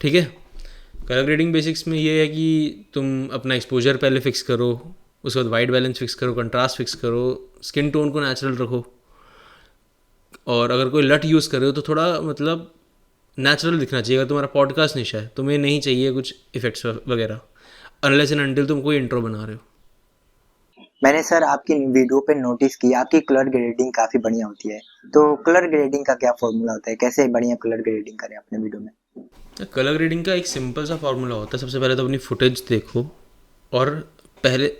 ठीक है। कलर ग्रेडिंग बेसिक्स में ये है कि तुम अपना एक्सपोजर पहले फिक्स करो, उसके बाद वाइट बैलेंस फिक्स करो, कंट्रास्ट फिक्स करो, स्किन टोन को नेचुरल रखो। और अगर कोई लट यूज़ कर रहे हो तो थोड़ा मतलब नेचुरल दिखना चाहिए। अगर तुम्हारा पॉडकास्ट निशा है, तुम्हें नहीं चाहिए कुछ इफेक्ट्स वगैरह, अनलेस एंड अनटिल तुम कोई इंट्रो बना रहे हो। मैंने सर आपकी वीडियो पे नोटिस किया आपकी कलर ग्रेडिंग काफी बढ़िया होती है। तो कलर ग्रेडिंग का क्या फॉर्मूला होता है, कैसे बढ़िया कलर ग्रेडिंग करें अपने वीडियो में? कलर ग्रेडिंग का एक सिंपल सा फार्मूला होता है। सबसे पहले तो अपनी फुटेज देखो, और पहले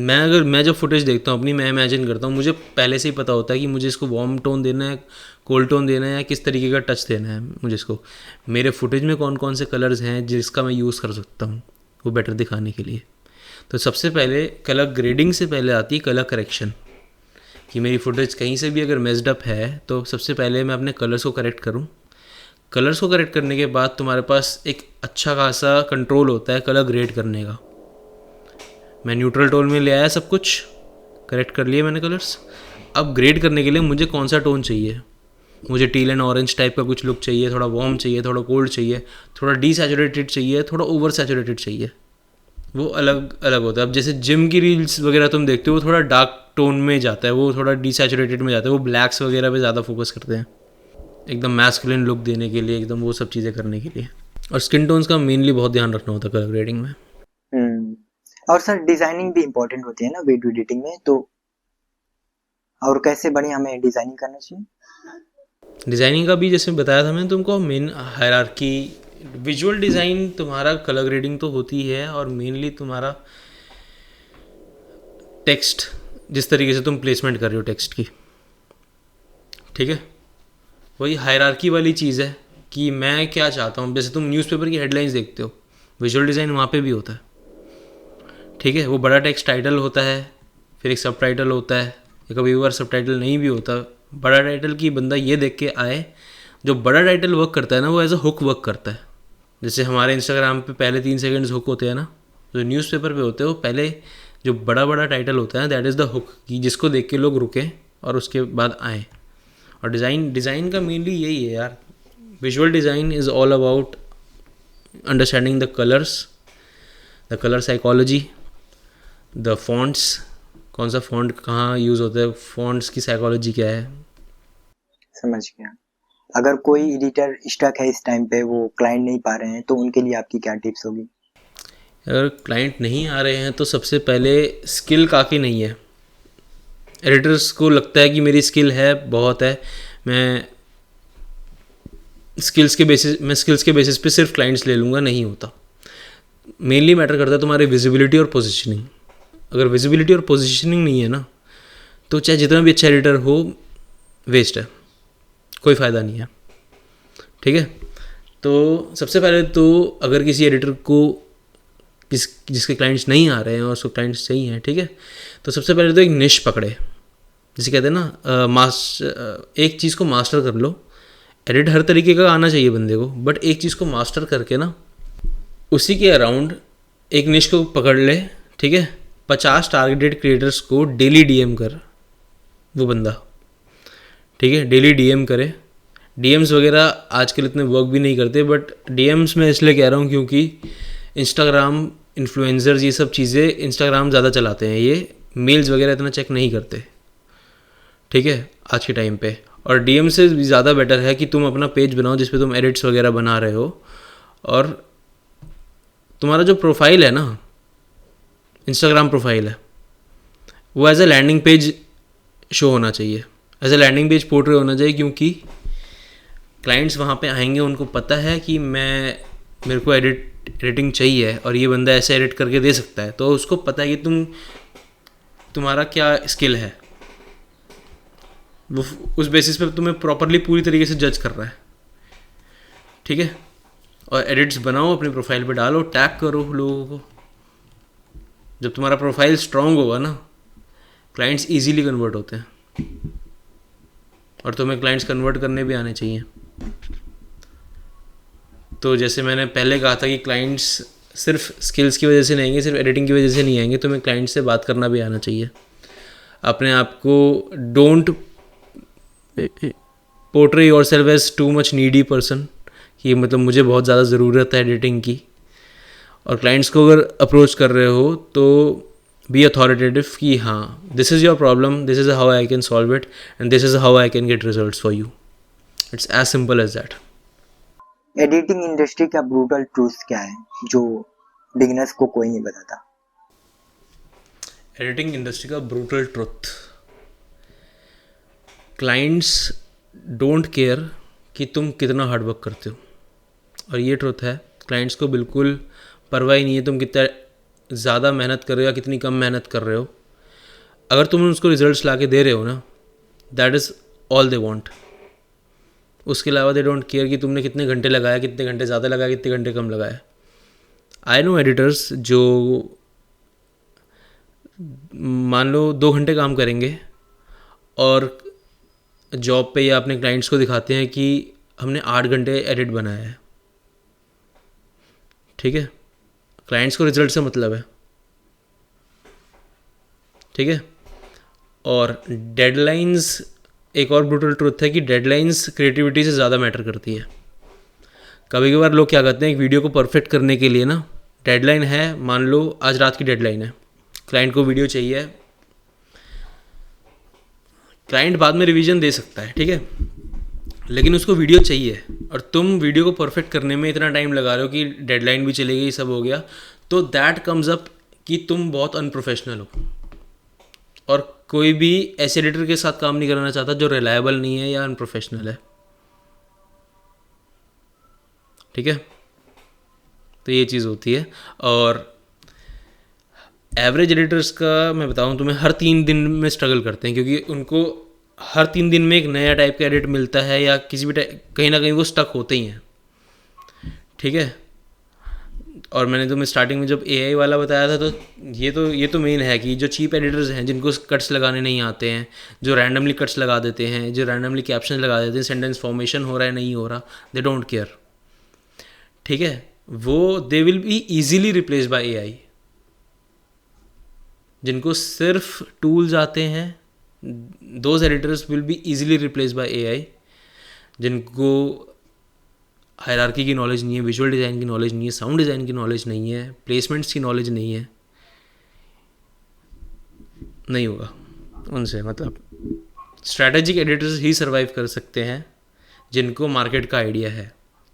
मैं जब फुटेज देखता हूँ अपनी, मैं इमेजिन करता हूँ, मुझे पहले से ही पता होता है कि मुझे इसको वार्म टोन देना है, कोल्ड टोन देना है, या किस तरीके का टच देना है मुझे इसको। मेरे फुटेज में कौन कौन से कलर्स हैं जिसका मैं यूज़ कर सकता हूँ वो बेटर दिखाने के लिए। तो सबसे पहले कलर ग्रेडिंग से पहले आती है कलर करेक्शन, कि मेरी फुटेज कहीं से भी अगर मेस्ड अप है तो सबसे पहले मैं अपने कलर्स को करेक्ट करूँ। कलर्स को करेक्ट करने के बाद तुम्हारे पास एक अच्छा खासा कंट्रोल होता है कलर ग्रेड करने का। मैं न्यूट्रल टोन में ले आया, सब कुछ करेक्ट कर लिए मैंने कलर्स। अब ग्रेड करने के लिए मुझे कौन सा टोन चाहिए, मुझे टील एंड ऑरेंज टाइप का कुछ लुक चाहिए, थोड़ा वार्म चाहिए, थोड़ा कोल्ड चाहिए, थोड़ा डी सैचुरेटेड चाहिए, थोड़ा ओवर सैचुरेटेड चाहिए। वो अलग अलग होता है। अब जैसे जिम की रील्स वगैरह तुम देखते हो, वो थोड़ा डार्क टोन में जाता है, वो थोड़ा डी सैचुरेटेड में जाता है, वो ब्लैक्स वगैरह पे ज़्यादा फोकस करते हैं एकदम मैस्कुलिन लुक देने के लिए, एकदम वो सब चीज़ें करने के लिए। और स्किन टोन्स का मेनली बहुत ध्यान रखना होता है कलर ग्रेडिंग में। और सर डिजाइनिंग भी इम्पोर्टेंट होती है ना वीडियो एडिटिंग में, तो और कैसे बढ़िया हमें डिजाइनिंग करना चाहिए? डिज़ाइनिंग का भी जैसे बताया था मैंने तुमको, मेन हायरार्की, विजुअल डिज़ाइन तुम्हारा कलर ग्रेडिंग तो होती है, और मेनली तुम्हारा टेक्स्ट, जिस तरीके से तुम प्लेसमेंट कर रहे हो टेक्स्ट की, ठीक है, वही हायरार्की वाली चीज़ है कि मैं क्या चाहता हूँ। जैसे तुम न्यूज़पेपर की हेडलाइंस देखते हो, विजुअल डिज़ाइन वहाँ पे भी होता है, ठीक है। वो बड़ा टेक्स्ट टाइटल होता है, फिर एक सब टाइटल होता है, या कभी बार सब टाइटल नहीं भी होता। बड़ा टाइटल की बंदा ये देख के आए, जो बड़ा टाइटल वर्क करता है ना, वो एज अ हुक वर्क करता है। जैसे हमारे इंस्टाग्राम पे पहले 3 सेकंड्स हुक होते हैं ना, जो न्यूज़पेपर पे होते हैं, वो पहले जो बड़ा बड़ा टाइटल होता है दैट इज़ द हुक, कि जिसको देख के लोग रुकें और उसके बाद आएँ। और डिज़ाइन का मेनली यही है यार, visual design is all about understanding the colour psychology, the fonts, कौन सा फॉन्ट कहाँ यूज़ होता है, फॉन्ट्स की साइकोलॉजी क्या है। समझ गया। अगर कोई एडिटर स्टक है इस टाइम पे, वो क्लाइंट नहीं पा रहे हैं, तो उनके लिए आपकी क्या टिप्स होगी? अगर क्लाइंट नहीं आ रहे हैं तो सबसे पहले स्किल काफ़ी नहीं है। एडिटर्स को लगता है कि मेरी स्किल है, बहुत है, मैं स्किल्स के बेसिस पे सिर्फ क्लाइंट्स ले लूँगा, नहीं होता। मेनली मैटर करता है तुम्हारी विजिबिलिटी और पोजीशनिंग। अगर विजिबिलिटी और पोजीशनिंग नहीं है ना, तो चाहे जितना भी अच्छा एडिटर हो, वेस्ट है, कोई फ़ायदा नहीं है। ठीक है, तो सबसे पहले तो अगर किसी एडिटर को जिसके क्लाइंट्स नहीं आ रहे हैं और उसको क्लाइंट्स चाहिए हैं, ठीक है, तो सबसे पहले तो एक निश पकड़े। जैसे कहते हैं ना, एक चीज़ को मास्टर कर लो। एडिट हर तरीके का आना चाहिए बंदे को, बट एक चीज़ को मास्टर करके ना उसी के अराउंड एक निश को पकड़ ले। ठीक है, 50 टारगेटेड क्रिएटर्स को डेली डीएम कर वो बंदा। ठीक है, डेली डीएम करे। डीएम्स वगैरह आजकल इतने वर्क भी नहीं करते, बट डीएम्स मैं इसलिए कह रहा हूँ क्योंकि इंस्टाग्राम इन्फ्लुएंसर्स ये सब चीज़ें इंस्टाग्राम ज़्यादा चलाते हैं, ये मेल्स वगैरह इतना चेक नहीं करते। ठीक है, आज के टाइम पे। और डीएम से भी ज़्यादा बेटर है कि तुम अपना पेज बनाओ जिस पे तुम एडिट्स वगैरह बना रहे हो, और तुम्हारा जो प्रोफाइल है ना, इंस्टाग्राम प्रोफाइल है, वो as a landing page show होना चाहिए, as a landing page portray होना चाहिए, क्योंकि क्लाइंट्स वहाँ पे आएंगे, उनको पता है कि मेरे को एडिटिंग चाहिए और ये बंदा ऐसे एडिट करके दे सकता है, तो उसको पता है कि तुम्हारा क्या स्किल है। वो उस बेसिस पे तुम्हें प्रॉपरली पूरी तरीके से जज कर रहा है। ठीक है, और एडिट्स बनाओ, अपनी प्रोफाइल पे डालो, टैग करो लोगों को। जब तुम्हारा प्रोफाइल स्ट्रांग होगा ना, क्लाइंट्स इजीली कन्वर्ट होते हैं, और तुम्हें क्लाइंट्स कन्वर्ट करने भी आने चाहिए। तो जैसे मैंने पहले कहा था कि क्लाइंट्स सिर्फ स्किल्स की वजह से नहीं आएंगे, सिर्फ एडिटिंग की वजह से नहीं आएंगे, तुम्हें क्लाइंट से बात करना भी आना चाहिए। अपने आप को don't portray yourself as too much needy person, कि मतलब मुझे बहुत ज़्यादा ज़रूरत है एडिटिंग की। और क्लाइंट्स को अगर अप्रोच कर रहे हो तो बी अथॉरिटेटिव कि हाँ, this is your problem, this is how I can solve it, and this is how I can get results for you. It's as simple as that. Editing industry का brutal truth क्या है जो beginners को कोई नहीं बताता? Editing industry का brutal truth, clients don't care कि तुम कितना हार्डवर्क करते हो, और ये ट्रुथ है। क्लाइंट्स को बिल्कुल परवाह ही नहीं है तुम कितना ज़्यादा मेहनत कर रहे हो या कितनी कम मेहनत कर रहे हो। अगर तुम उसको रिजल्ट्स ला के दे रहे हो ना, that is all they want. उसके अलावा दे डोंट केयर कि तुमने कितने घंटे लगाया, कितने घंटे ज़्यादा लगाया, कितने घंटे कम लगाया। आई नो एडिटर्स जो मान लो 2 घंटे काम करेंगे और जॉब पे या अपने क्लाइंट्स को दिखाते हैं कि हमने 8 घंटे एडिट बनाया है। ठीक है, क्लाइंट्स को रिजल्ट से मतलब है। ठीक है, और डेडलाइंस, एक और ब्रूटल ट्रुथ है कि डेडलाइंस क्रिएटिविटी से ज़्यादा मैटर करती है। कभी कभार लोग क्या करते हैं, एक वीडियो को परफेक्ट करने के लिए ना, डेडलाइन है, मान लो आज रात की डेडलाइन है, क्लाइंट को वीडियो चाहिए, क्लाइंट बाद में रिवीजन दे सकता है, ठीक है, लेकिन उसको वीडियो चाहिए, और तुम वीडियो को परफेक्ट करने में इतना टाइम लगा रहे हो कि डेडलाइन भी चली गई, सब हो गया, तो दैट कम्स अप कि तुम बहुत अनप्रोफेशनल हो। और कोई भी ऐसे एडिटर के साथ काम नहीं करना चाहता जो रिलायबल नहीं है या अनप्रोफेशनल है। ठीक है, तो ये चीज़ होती है। और एवरेज एडिटर्स का मैं बताऊं तुम्हें, हर 3 दिन में स्ट्रगल करते हैं, क्योंकि उनको हर 3 दिन में एक नया टाइप का एडिट मिलता है, या किसी भी कहीं ना कहीं वो स्टक होते ही हैं। ठीक है, और मैंने तुम्हें स्टार्टिंग में जब एआई वाला बताया था, तो ये तो मेन है कि जो चीप एडिटर्स हैं, जिनको कट्स लगाने नहीं आते हैं, जो रैंडमली कट्स लगा देते हैं, जो रैंडमली कैप्शन लगा देते हैं, सेंटेंस फॉर्मेशन हो रहा है नहीं हो रहा, दे डोंट केयर। ठीक है, वो they will be easily replace by AI. जिनको सिर्फ टूल्स आते हैं, those editors will be easily replace by AI. जिनको हायरार्की की नॉलेज नहीं है, विजुअल डिज़ाइन की नॉलेज नहीं है, साउंड डिज़ाइन की नॉलेज नहीं है, प्लेसमेंट्स की नॉलेज नहीं है, नहीं होगा उनसे। मतलब स्ट्रैटेजिक एडिटर्स ही सर्वाइव कर सकते हैं जिनको मार्केट का आइडिया है,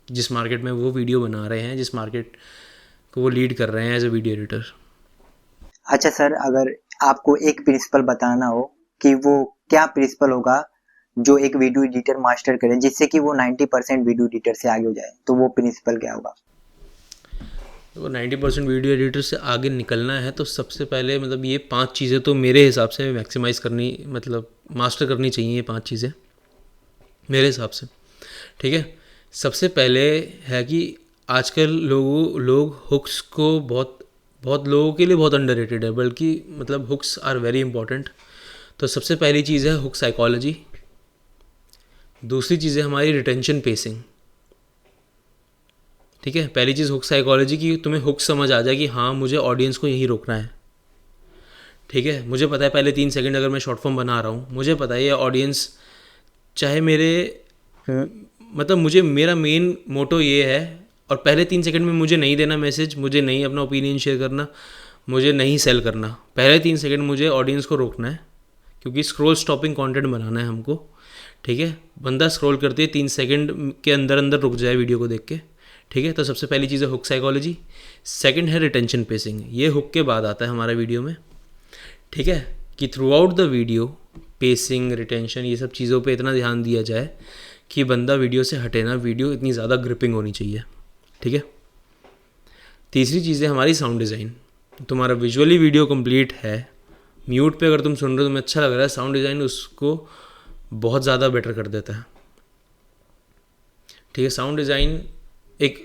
जिस मार्केट में वो वीडियो बना रहे हैं, जिस मार्केट को वो लीड कर रहे हैं एज अ वीडियो एडिटर। अच्छा सर, अगर आपको एक प्रिंसिपल बताना हो कि वो क्या प्रिंसिपल होगा जो एक वीडियो एडिटर मास्टर करे जिससे कि वो 90% वीडियो एडिटर से आगे हो जाए, तो वो प्रिंसिपल क्या होगा? तो 90% वीडियो एडिटर से आगे निकलना है तो सबसे पहले मतलब ये 5 चीज़ें तो मेरे हिसाब से मैक्सिमाइज़ करनी, मतलब मास्टर करनी चाहिए ये 5 चीज़ें मेरे हिसाब से। ठीक है, सबसे पहले है कि आजकल लोग हुक्स को बहुत बहुत लोगों के लिए बहुत अंडररेटेड है, बल्कि मतलब हुक्स आर वेरी इंपॉर्टेंट। तो सबसे पहली चीज़ है हुक साइकोलॉजी। दूसरी चीज़ है हमारी रिटेंशन पेसिंग। ठीक है, पहली चीज़ हुक साइकोलॉजी की, तुम्हें हुक समझ आ जाए कि हाँ मुझे ऑडियंस को यहीं रोकना है। ठीक है, मुझे पता है पहले 3 सेकंड अगर मैं शॉर्ट फॉर्म बना रहा हूँ, मुझे पता है ये ऑडियंस चाहे मेरे मतलब मुझे मेरा मेन मोटो ये है, और पहले 3 सेकंड में मुझे नहीं देना मैसेज, मुझे नहीं अपना ओपिनियन शेयर करना, मुझे नहीं सेल करना। पहले 3 सेकंड मुझे ऑडियंस को रोकना है, क्योंकि स्क्रॉल स्टॉपिंग कंटेंट बनाना है हमको। ठीक है, बंदा स्क्रॉल करते ही 3 सेकंड के अंदर अंदर रुक जाए वीडियो को देख के। ठीक है, तो सबसे पहली चीज़ है हुक साइकोलॉजी। सेकंड है रिटेंशन पेसिंग, ये हुक के बाद आता है हमारा वीडियो में। ठीक है, कि through out the video pacing, retention, ये सब चीज़ों पे इतना ध्यान दिया जाए कि बंदा वीडियो से हटे ना, वीडियो इतनी ज़्यादा ग्रिपिंग होनी चाहिए। ठीक है, तीसरी चीज़ है हमारी साउंड डिज़ाइन। तुम्हारा विजुअली वीडियो कंप्लीट है, म्यूट पे अगर तुम सुन रहे हो, तुम्हें अच्छा लग रहा है, साउंड डिज़ाइन उसको बहुत ज़्यादा बेटर कर देता है। ठीक है, साउंड डिज़ाइन एक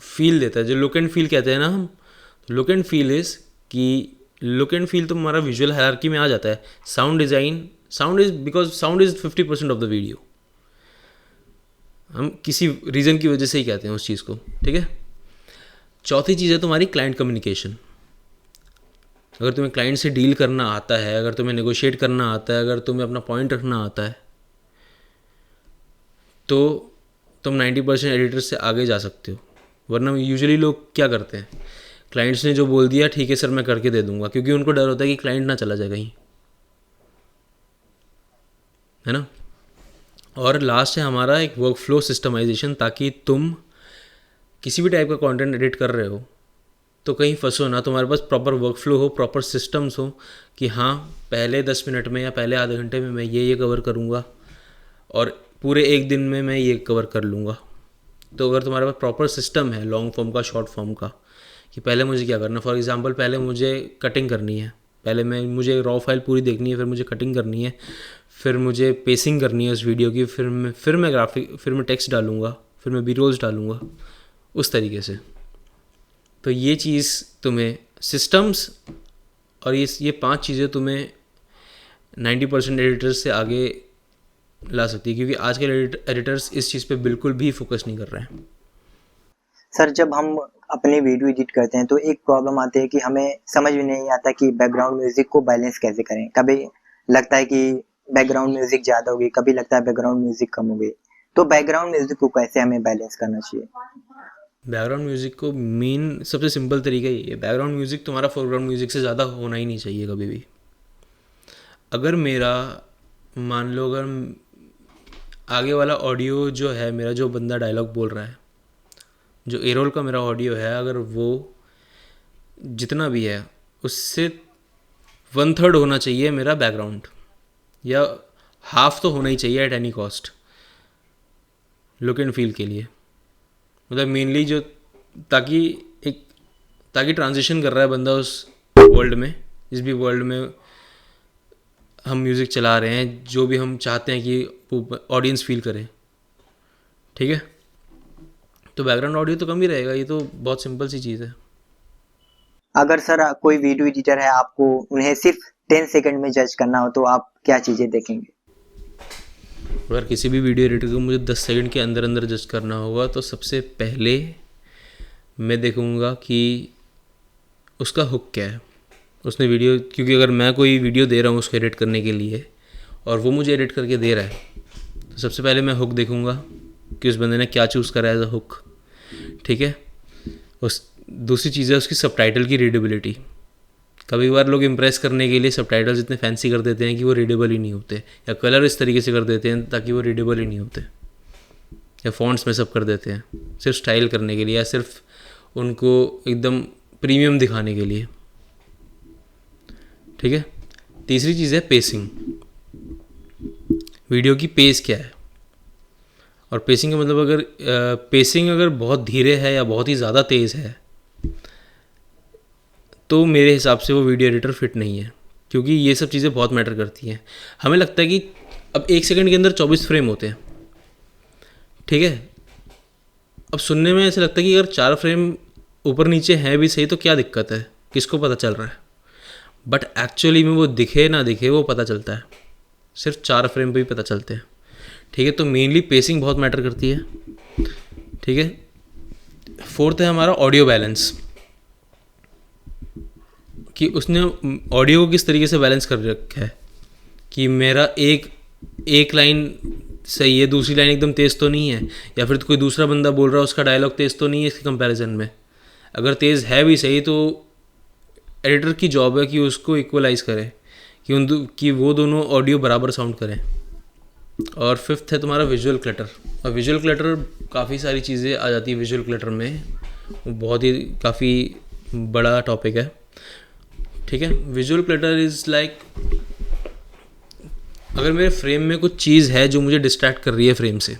फील देता है, जो लुक एंड फील कहते हैं ना हम। लुक एंड फील इज़ कि लुक एंड फील तो हमारा विजुअल हायरार्की में आ जाता है। Sound design, sound is because sound is 50% of the video. हम किसी रीज़न की वजह से ही कहते हैं उस चीज़ को। ठीक है, चौथी चीज़ है तुम्हारी क्लाइंट कम्युनिकेशन। अगर तुम्हें क्लाइंट से डील करना आता है, अगर तुम्हें नेगोशिएट करना आता है, अगर तुम्हें अपना पॉइंट रखना आता है, तो तुम 90% एडिटर से आगे जा सकते हो। वरना यूजुअली लोग क्या करते हैं, क्लाइंट्स ने जो बोल दिया ठीक है सर मैं करके दे दूंगा, क्योंकि उनको डर होता है कि क्लाइंट ना चला जाए कहीं, है ना। और लास्ट है हमारा एक वर्क फ्लो सिस्टमाइजेशन, ताकि तुम किसी भी टाइप का कंटेंट एडिट कर रहे हो तो कहीं फंसो ना, तुम्हारे पास प्रॉपर वर्क फ्लो हो, प्रॉपर सिस्टम्स हो कि हाँ पहले 10 मिनट में या पहले आधे घंटे में मैं ये कवर करूँगा और पूरे एक दिन में मैं ये कवर कर लूँगा। तो अगर तुम्हारे पास प्रॉपर सिस्टम है लॉन्ग फॉर्म का, शॉर्ट फॉर्म का, कि पहले मुझे क्या करना, फॉर एग्जांपल पहले मुझे कटिंग करनी है, पहले मुझे रॉ फाइल पूरी देखनी है, फिर मुझे कटिंग करनी है, फिर मुझे पेसिंग करनी है उस वीडियो की, फिर मैं ग्राफिक, फिर मैं टेक्स्ट डालूँगा, फिर मैं बी रोल्स डालूँगा, उस तरीके से। तो ये चीज़ तुम्हें सिस्टम्स और ये 5 चीज़ें तुम्हें 90% एडिटर्स से आगे ला सकती है, क्योंकि आज के एडिटर्स इस चीज़ पे बिल्कुल भी फोकस नहीं कर रहे हैं। सर, जब हम अपने वीडियो एडिट करते हैं तो एक प्रॉब्लम आती है कि हमें समझ में नहीं आता कि बैकग्राउंड म्यूजिक को बैलेंस कैसे करें। कभी लगता है कि बैकग्राउंड म्यूजिक ज़्यादा होगी, कभी लगता है बैकग्राउंड म्यूजिक कम होगी, तो बैकग्राउंड म्यूजिक को कैसे हमें बैलेंस करना चाहिए? बैकग्राउंड म्यूज़िक को मेन सबसे सिंपल तरीका यही है, बैकग्राउंड म्यूज़िक तुम्हारा फोरग्राउंड म्यूज़िक से ज़्यादा होना ही नहीं चाहिए कभी भी। अगर मेरा मान लो, अगर आगे वाला ऑडियो जो है, मेरा जो बंदा डायलॉग बोल रहा है, जो ए रोल का मेरा ऑडियो है, अगर वो जितना भी है उससे 1/3 होना चाहिए मेरा बैकग्राउंड, या हाफ तो होना ही चाहिए at any cost look and feel के लिए। मतलब मेनली जो ताकि ट्रांजिशन कर रहा है बंदा उस वर्ल्ड में, जिस भी वर्ल्ड में हम म्यूज़िक चला रहे हैं, जो भी हम चाहते हैं कि वो ऑडियंस फील करे। ठीक है, तो बैकग्राउंड ऑडियो तो कम ही रहेगा, ये तो बहुत सिंपल सी चीज़ है। अगर सर कोई वीडियो एडिटर है, आपको उन्हें सिर्फ 10 सेकंड में जज करना हो तो आप क्या चीज़ें देखेंगे? अगर किसी भी वीडियो एडिटर को मुझे 10 सेकंड के अंदर अंदर जज करना होगा तो सबसे पहले मैं देखूँगा कि उसका हुक क्या है, उसने वीडियो, क्योंकि अगर मैं कोई वीडियो दे रहा हूँ उसको एडिट करने के लिए और वो मुझे एडिट करके दे रहा है, तो सबसे पहले मैं हुक देखूँगा कि उस बंदे ने क्या चूज़ करा एज अ हुक। ठीक है, उस दूसरी चीज़ है उसकी सबटाइटल की रीडेबिलिटी। कभी कभार लोग इम्प्रेस करने के लिए सबटाइटल्स इतने फैंसी कर देते हैं कि वो रीडेबल ही नहीं होते, या कलर इस तरीके से कर देते हैं ताकि वो रीडेबल ही नहीं होते, या फॉन्ट्स में सब कर देते हैं सिर्फ स्टाइल करने के लिए, या सिर्फ उनको एकदम प्रीमियम दिखाने के लिए। ठीक है। तीसरी चीज़ है पेसिंग। वीडियो की पेस क्या है, और पेसिंग का मतलब अगर पेसिंग अगर बहुत धीरे है या बहुत ही ज़्यादा तेज़ है तो मेरे हिसाब से वो वीडियो एडिटर फिट नहीं है, क्योंकि ये सब चीज़ें बहुत मैटर करती हैं। हमें लगता है कि अब 1 सेकंड के अंदर 24 फ्रेम होते हैं, ठीक है। अब सुनने में ऐसा लगता है कि अगर 4 फ्रेम ऊपर नीचे हैं भी सही तो क्या दिक्कत है, किसको पता चल रहा है। बट एक्चुअली में वो दिखे ना दिखे वो पता चलता है, सिर्फ 4 फ्रेम पे ही पता चलते हैं। ठीक है, तो मेनली पेसिंग बहुत मैटर करती है। ठीक है। फोर्थ है हमारा ऑडियो बैलेंस, कि उसने ऑडियो को किस तरीके से बैलेंस कर रखा है, कि मेरा एक लाइन सही है, दूसरी लाइन एकदम तेज़ तो नहीं है, या फिर कोई दूसरा बंदा बोल रहा है उसका डायलॉग तेज़ तो नहीं है इसके कंपैरिजन में। अगर तेज़ है भी सही तो एडिटर की जॉब है कि उसको इक्वलाइज करे, कि वो दोनों ऑडियो बराबर साउंड करें। और फिफ्थ है तुम्हारा विजुअल क्लटर। और विजुअल क्लटर काफ़ी सारी चीज़ें आ जाती है विजुअल क्लटर में, वो बहुत ही काफ़ी बड़ा टॉपिक है। ठीक है। विजुअल क्लटर इज़ लाइक, अगर मेरे फ्रेम में कुछ चीज़ है जो मुझे डिस्ट्रैक्ट कर रही है फ्रेम से,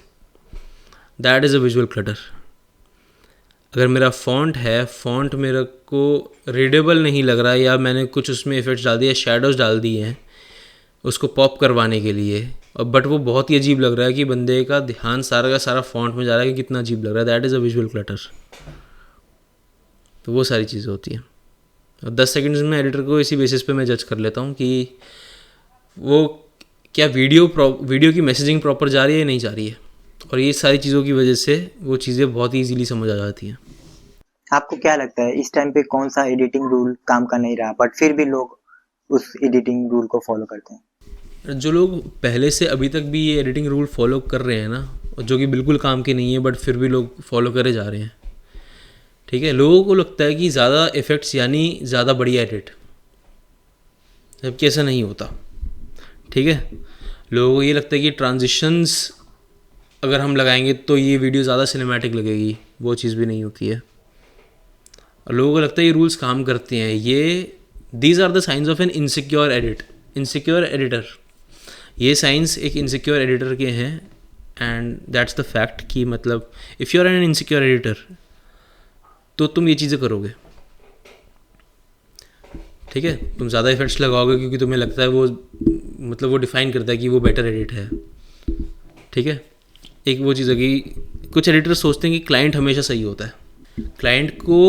that is a visual clutter. अगर मेरा फॉन्ट है, फॉन्ट मेरे को रीडेबल नहीं लग रहा है, या मैंने कुछ उसमें इफेक्ट्स डाल दिए, शेडोज़ डाल दिए हैं उसको पॉप करवाने के लिए, और बट वो बहुत ही अजीब लग रहा है कि बंदे का ध्यान सारा का सारा फॉन्ट में जा रहा है कि कितना अजीब लग रहा है, that is a visual clutter. तो वो सारी चीज़ें होती हैं। और 10 सेकंड्स में एडिटर को इसी बेसिस पे मैं जज कर लेता हूँ कि वो क्या वीडियो की मैसेजिंग प्रॉपर जा रही है या नहीं जा रही है। और ये सारी चीज़ों की वजह से वो चीज़ें बहुत ही ईजीली समझ आ जाती हैं। आपको क्या लगता है इस टाइम पे कौन सा एडिटिंग रूल काम का नहीं रहा बट फिर भी लोग उस एडिटिंग रूल को फॉलो करते हैं? जो लोग पहले से अभी तक भी ये एडिटिंग रूल फॉलो कर रहे हैं ना, और जो कि बिल्कुल काम के नहीं है बट फिर भी लोग फॉलो करे जा रहे हैं। ठीक है। लोगों को लगता है कि ज़्यादा इफ़ेक्ट्स यानी ज़्यादा बढ़िया एडिट, जबकि ऐसा नहीं होता। ठीक है। लोगों को ये लगता है कि ट्रांजिशंस अगर हम लगाएंगे तो ये वीडियो ज़्यादा सिनेमैटिक लगेगी, वो चीज़ भी नहीं होती है। और लोगों को लगता है ये रूल्स काम करते हैं। ये these are the science of an insecure editor. ये साइंस एक इनसिक्योर एडिटर के हैं, एंड दैट्स द फैक्ट कि मतलब if you are an insecure editor तो तुम ये चीज़ें करोगे। ठीक है। तुम ज़्यादा इफेक्ट्स लगाओगे क्योंकि तुम्हें लगता है वो मतलब वो डिफ़ाइन करता है कि वो बेटर एडिट है। ठीक है। एक वो चीज़ है कि कुछ एडिटर सोचते हैं कि क्लाइंट हमेशा सही होता है, क्लाइंट को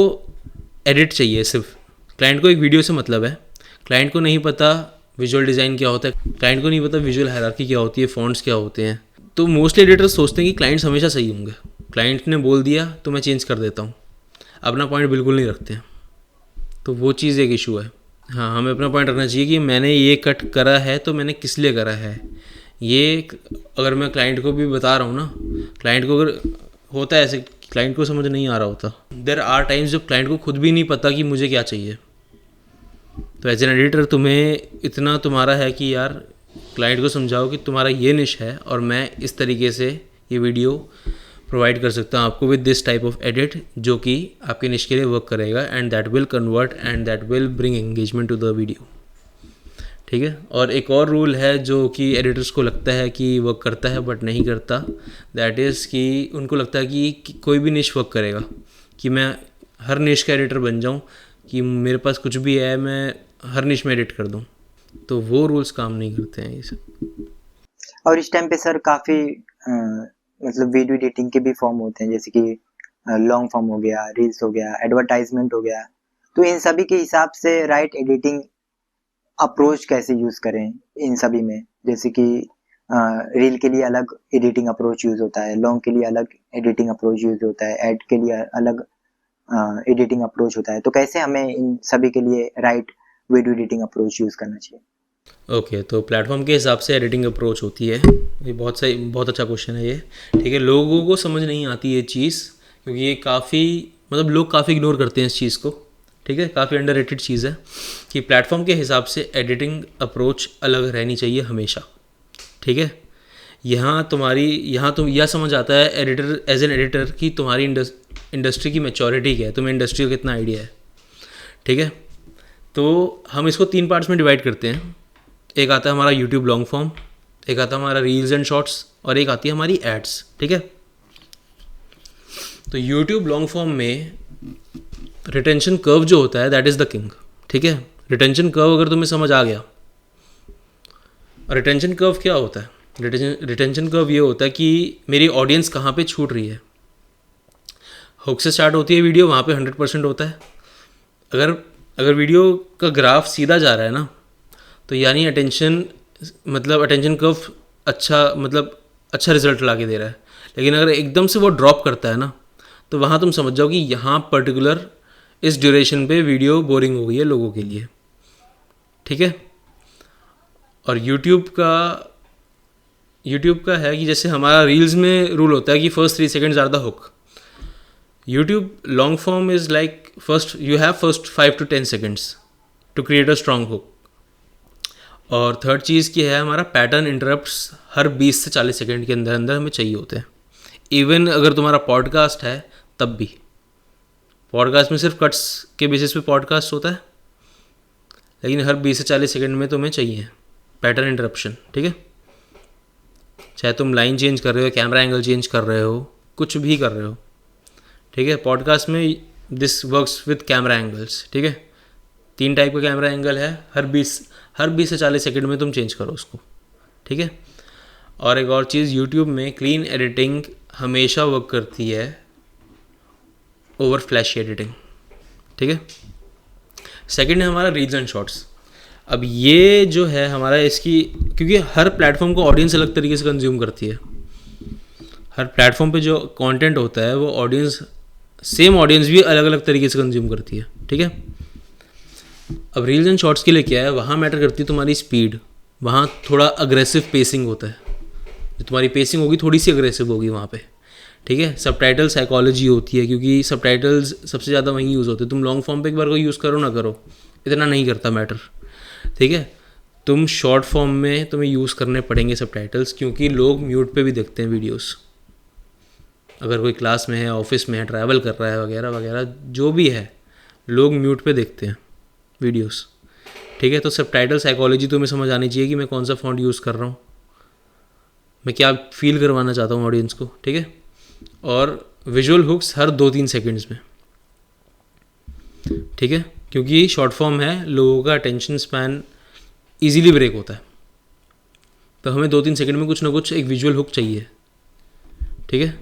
एडिट चाहिए, सिर्फ क्लाइंट को एक वीडियो से मतलब है। क्लाइंट को नहीं पता विजुअल डिज़ाइन क्या होता है, क्लाइंट को नहीं पता विजुअल हायरार्की क्या होती है, फॉन्ट्स क्या होते हैं। तो मोस्टली एडिटर्स सोचते हैं कि क्लाइंट्स हमेशा सही होंगे, क्लाइंट ने बोल दिया तो मैं चेंज कर देता हूँ, अपना पॉइंट बिल्कुल नहीं रखते हैं। तो वो चीज़ एक इशू है। हाँ, हमें अपना पॉइंट रखना चाहिए कि मैंने ये कट करा है तो मैंने किस लिए करा है। ये अगर मैं क्लाइंट को भी बता रहा हूँ ना, क्लाइंट को अगर होता है ऐसे, क्लाइंट को समझ नहीं आ रहा होता, देयर आर टाइम्स जब क्लाइंट को खुद भी नहीं पता कि मुझे क्या चाहिए। तो एज एन एडिटर तुम्हें इतना तुम्हारा है कि यार क्लाइंट को समझाओ कि तुम्हारा ये निश है और मैं इस तरीके से ये वीडियो प्रोवाइड कर सकता हूँ आपको with this type of edit, जो कि आपके निश के लिए वर्क करेगा, and that will convert and that will bring engagement to the video. ठीक है। और एक और रूल है जो कि एडिटर्स को लगता है कि वर्क करता है बट नहीं करता, दैट इज़ कि उनको लगता है कि कोई भी निश वर्क करेगा, कि मैं हर निश का एडिटर बन जाऊँ, कि मेरे पास कुछ भी है मैं हर निश में एडिट कर दूँ। तो वो रूल्स काम नहीं करते हैं ये सब। और इस टाइम पे सर काफ़ी मतलब वीडियो एडिटिंग के भी फॉर्म होते हैं, जैसे कि लॉन्ग फॉर्म हो गया, रील्स हो गया, एडवर्टाइजमेंट हो गया। तो इन सभी के हिसाब से राइट एडिटिंग अप्रोच कैसे यूज़ करें इन सभी में? जैसे कि रील के लिए अलग एडिटिंग अप्रोच यूज़ होता है, लॉन्ग के लिए अलग एडिटिंग अप्रोच यूज़ होता है, एड के लिए अलग एडिटिंग अप्रोच होता है। तो कैसे हमें इन सभी के लिए right video editing approach use करना चाहिए? ओके, तो प्लेटफॉर्म के हिसाब से एडिटिंग अप्रोच होती है। ये बहुत सही, बहुत अच्छा क्वेश्चन है ये। ठीक है। लोगों को समझ नहीं आती ये चीज़, क्योंकि ये काफ़ी मतलब लोग काफ़ी इग्नोर करते हैं इस चीज़ को। ठीक है। काफ़ी अंडररेटेड चीज़ है कि प्लेटफॉर्म के हिसाब से एडिटिंग अप्रोच अलग रहनी चाहिए हमेशा। ठीक है। यहाँ तुम यह समझ आता है एडिटर एज एन एडिटर कि तुम्हारी इंडस्ट्री की मैच्योरिटी क्या है, तुम्हें इंडस्ट्री का कितना आइडिया है, ठीक है। तो हम इसको 3 पार्ट्स में डिवाइड करते हैं। एक आता है हमारा यूट्यूब लॉन्ग फॉर्म, एक आता है हमारा रील्स एंड शॉर्ट्स, और एक आती है हमारी एड्स, ठीक है। तो यूट्यूब लॉन्ग फॉर्म में रिटेंशन कर्व जो होता है दैट इज़ द किंग, ठीक है। रिटेंशन कर्व अगर तुम्हें समझ आ गया, रिटेंशन कर्व क्या होता है, रिटेंशन कर्व ये होता है कि मेरी ऑडियंस कहाँ पे छूट रही है। हुक से स्टार्ट होती है वीडियो, वहाँ पे 100% होता है। अगर वीडियो का ग्राफ सीधा जा रहा है ना, तो यानी अटेंशन कर्व अच्छा रिजल्ट ला के दे रहा है। लेकिन अगर एकदम से वो ड्रॉप करता है ना, तो वहाँ तुम समझ जाओ कि यहाँ पर्टिकुलर इस ड्यूरेशन पे वीडियो बोरिंग हो गई है लोगों के लिए, ठीक है। और यूट्यूब का है कि जैसे हमारा रील्स में रूल होता है कि first 3 seconds are the hook. YouTube long form is like you have first 5 to 10 seconds to create a strong hook. और थर्ड चीज़ की है हमारा पैटर्न इंटरप्ट्स हर 20 से 40 सेकेंड के अंदर अंदर हमें चाहिए होते हैं। इवन अगर तुम्हारा पॉडकास्ट है तब भी, पॉडकास्ट में सिर्फ कट्स के बेसिस पे पॉडकास्ट होता है, लेकिन हर 20 से 40 सेकेंड में तुम्हें चाहिए पैटर्न इंटरप्शन, ठीक है। चाहे तुम लाइन चेंज कर रहे हो, कैमरा एंगल चेंज कर रहे हो, कुछ भी कर रहे हो, ठीक है। पॉडकास्ट में this works with camera angles, ठीक है। 3 टाइप का कैमरा एंगल है, हर 20 से 40 सेकंड में तुम चेंज करो उसको, ठीक है। और एक और चीज़, यूट्यूब में क्लीन एडिटिंग हमेशा वर्क करती है ओवर फ्लैशी एडिटिंग, ठीक है। सेकंड है हमारा रील्स एंड शॉर्ट्स। अब ये जो है हमारा इसकी, क्योंकि हर प्लेटफॉर्म को ऑडियंस अलग तरीके से कंज्यूम करती है। हर प्लेटफॉर्म पे जो कंटेंट होता है वो सेम ऑडियंस भी अलग अलग तरीके से कंज्यूम करती है, ठीक है। अब रील्स एंड शॉर्ट्स के लिए क्या है, वहाँ मैटर करती है तुम्हारी स्पीड। वहाँ थोड़ा अग्रेसिव पेसिंग होता है, जो तुम्हारी पेसिंग होगी थोड़ी सी अग्रेसिव होगी वहाँ पे, ठीक है। सबटाइटल साइकोलॉजी होती है, क्योंकि सबटाइटल्स सबसे ज़्यादा वहीं यूज़ होते हैं। तुम लॉन्ग फॉर्म पे एक बार को यूज़ करो ना करो, इतना नहीं करता मैटर, ठीक है। तुम शॉर्ट फॉर्म में तुम्हें यूज़ करने पड़ेंगे सबटाइटल्स, क्योंकि लोग म्यूट पे भी देखते हैं वीडियोस। अगर कोई क्लास में है, ऑफिस में है, ट्रैवल कर रहा है वगैरह वगैरह, जो भी है, लोग म्यूट पे देखते हैं वीडियोस, ठीक है। तो सबटाइटल साइकोलॉजी तुम्हें समझ आनी चाहिए कि मैं कौन सा फॉन्ट यूज़ कर रहा हूँ, मैं क्या फील करवाना चाहता हूँ ऑडियंस को, ठीक है। और विजुअल हुक्स हर 2-3 सेकेंड्स में, ठीक है, क्योंकि शॉर्ट फॉर्म है, लोगों का अटेंशन स्पैन ईजिली ब्रेक होता है। तो हमें 2-3 सेकेंड में कुछ ना कुछ एक विजुअल हुक चाहिए, ठीक है।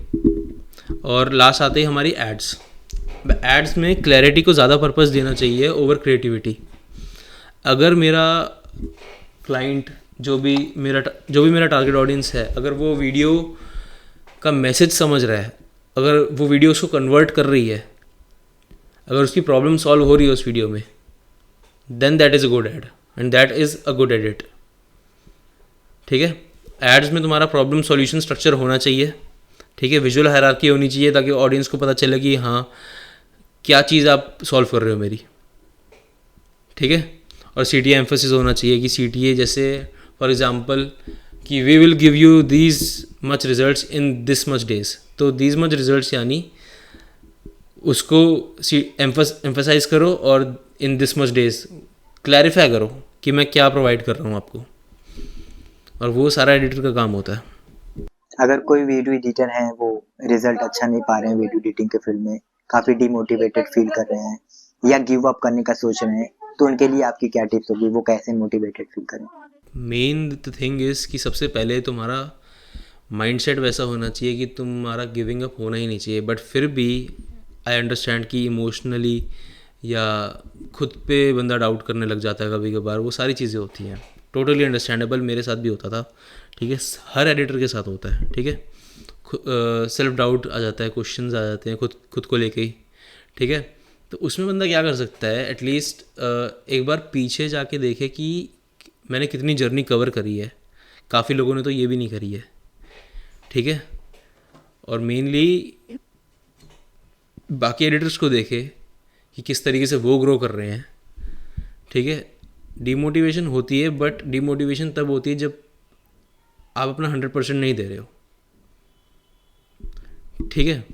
और लास्ट आते ही हमारी एड्स में क्लैरिटी को ज़्यादा पर्पस देना चाहिए ओवर क्रिएटिविटी। अगर मेरा क्लाइंट जो भी मेरा टारगेट ऑडियंस है, अगर वो वीडियो का मैसेज समझ रहा है, अगर वो वीडियो उसको कन्वर्ट कर रही है, अगर उसकी प्रॉब्लम सॉल्व हो रही है उस वीडियो में, then that is a good ad and that is a good edit, ठीक है। एड्स में तुम्हारा प्रॉब्लम सॉल्यूशन स्ट्रक्चर होना चाहिए, ठीक है। विजुअल हायरार्की होनी चाहिए ताकि ऑडियंस को पता चले कि हाँ क्या चीज़ आप सॉल्व कर रहे हो मेरी, ठीक है। और CTA एम्फोसिस होना चाहिए कि CTA जैसे फॉर एग्जांपल कि we will give you these much results in this much days. तो दीज मच रिजल्ट्स यानी उसको एम्फसाइज करो और in this much days clarify करो कि मैं क्या प्रोवाइड कर रहा हूँ आपको, और वो सारा एडिटर का काम होता है। अगर कोई वीडियो एडिटर है वो रिजल्ट अच्छा नहीं पा रहे हैं वीडियो एडिटिंग के फील्ड में, काफी डिमोटिवेटेड फील कर रहे हैं या गिव अप करने का सोच रहे हैं, तो उनके लिए आपकी क्या टिप्स होगी, वो कैसे मोटिवेटेड फील करें? मेन द थिंग इज़ कि सबसे पहले तुम्हारा माइंडसेट वैसा होना चाहिए कि तुम्हारा गिविंग अप होना ही नहीं चाहिए। बट फिर भी आई अंडरस्टैंड कि इमोशनली या खुद पे बंदा डाउट करने लग जाता है कभी कभार, वो सारी चीज़ें होती हैं, टोटली अंडरस्टैंडेबल। मेरे साथ भी होता था, ठीक है, हर एडिटर के साथ होता है, ठीक है। सेल्फ डाउट आ जाता है, क्वेश्चंस आ जाते हैं खुद को लेके ही, ठीक है। तो उसमें बंदा क्या कर सकता है, एटलीस्ट एक बार पीछे जाके देखे कि मैंने कितनी जर्नी कवर करी है। काफ़ी लोगों ने तो ये भी नहीं करी है, ठीक है। और मेनली बाकी एडिटर्स को देखे कि किस तरीके से वो ग्रो कर रहे हैं, ठीक है। डीमोटिवेशन होती है, बट डीमोटिवेशन तब होती है जब आप अपना 100% नहीं दे रहे हो, ठीक है।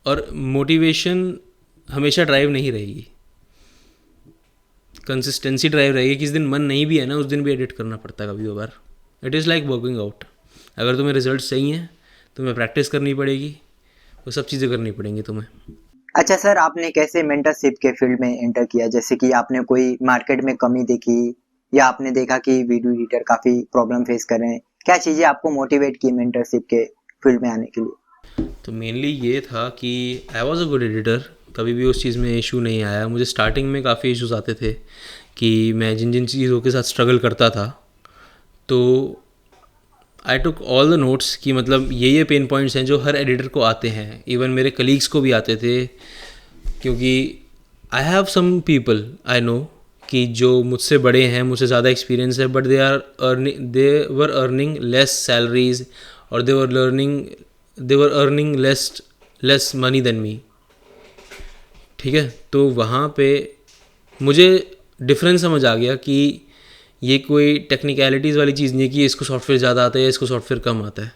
और मोटिवेशन हमेशा ड्राइव नहीं रहेगी, कंसिस्टेंसी ड्राइव रहेगी। किस दिन मन नहीं भी है ना, उस दिन भी एडिट करना पड़ता है कभी कभार। It is like working out. अगर तुम्हें रिजल्ट सही हैं, तुम्हें प्रैक्टिस करनी पड़ेगी, वो सब चीज़ें करनी पड़ेंगी तुम्हें। अच्छा सर, आपने कैसे मेंटरशिप के फील्ड में एंटर किया? जैसे कि आपने कोई मार्केट में कमी देखी या आपने देखा कि वीडियो एडिटर काफी प्रॉब्लम फेस कर रहे हैं, क्या चीजें आपको मोटिवेट की मेंटरशिप के फील्ड में आने के लिए? तो मेनली ये था कि I was a good editor, कभी भी उस चीज़ में इशू नहीं आया। मुझे स्टार्टिंग में काफ़ी इश्यूज आते थे कि मैं जिन जिन चीज़ों के साथ स्ट्रगल करता था, तो आई टुक ऑल द नोट्स कि मतलब ये पेन पॉइंट्स हैं जो हर एडिटर को आते हैं, इवन मेरे कलीग्स को भी आते थे। क्योंकि I have some people I know कि जो मुझसे बड़े हैं, मुझसे ज़्यादा एक्सपीरियंस है, but they were earning less salaries और they were earning less money than me. ठीक है, तो वहाँ पे मुझे डिफरेंस समझ आ गया कि ये कोई टेक्निकलिटीज़ वाली चीज़ नहीं है कि इसको सॉफ्टवेयर ज़्यादा आता है या इसको सॉफ्टवेयर कम आता है।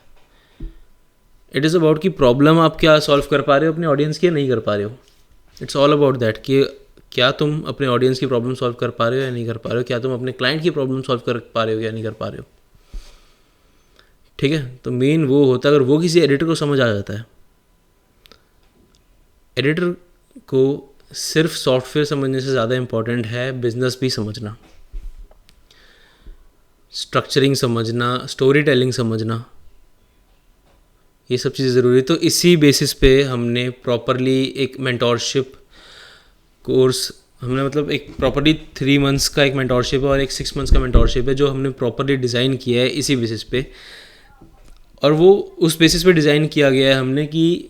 इट इज़ अबाउट कि प्रॉब्लम आप क्या सॉल्व कर पा रहे हो अपने ऑडियंस की या नहीं कर पा रहे हो। इट्स ऑल अबाउट दैट कि क्या तुम अपने ऑडियंस की प्रॉब्लम सॉल्व कर पा रहे हो या नहीं कर पा रहे हो, क्या तुम अपने क्लाइंट की प्रॉब्लम सॉल्व कर पा रहे हो या नहीं कर पा रहे हो। ठीक है, तो मेन वो होता है, अगर वो किसी एडिटर को समझ आ जाता है। एडिटर को सिर्फ सॉफ्टवेयर समझने से ज़्यादा इम्पॉर्टेंट है बिजनेस भी समझना, स्ट्रक्चरिंग समझना, स्टोरी टेलिंग समझना, ये सब चीज़ें ज़रूरी है। तो इसी बेसिस पे हमने प्रॉपरली एक मेंटोरशिप कोर्स, हमने मतलब एक प्रॉपरली 3 मंथ्स का एक मेंटोरशिप है और एक 6 मंथ्स का मेंटोरशिप है जो हमने प्रॉपरली डिज़ाइन किया है इसी बेसिस पे। और वो उस बेसिस पे डिज़ाइन किया गया है हमने कि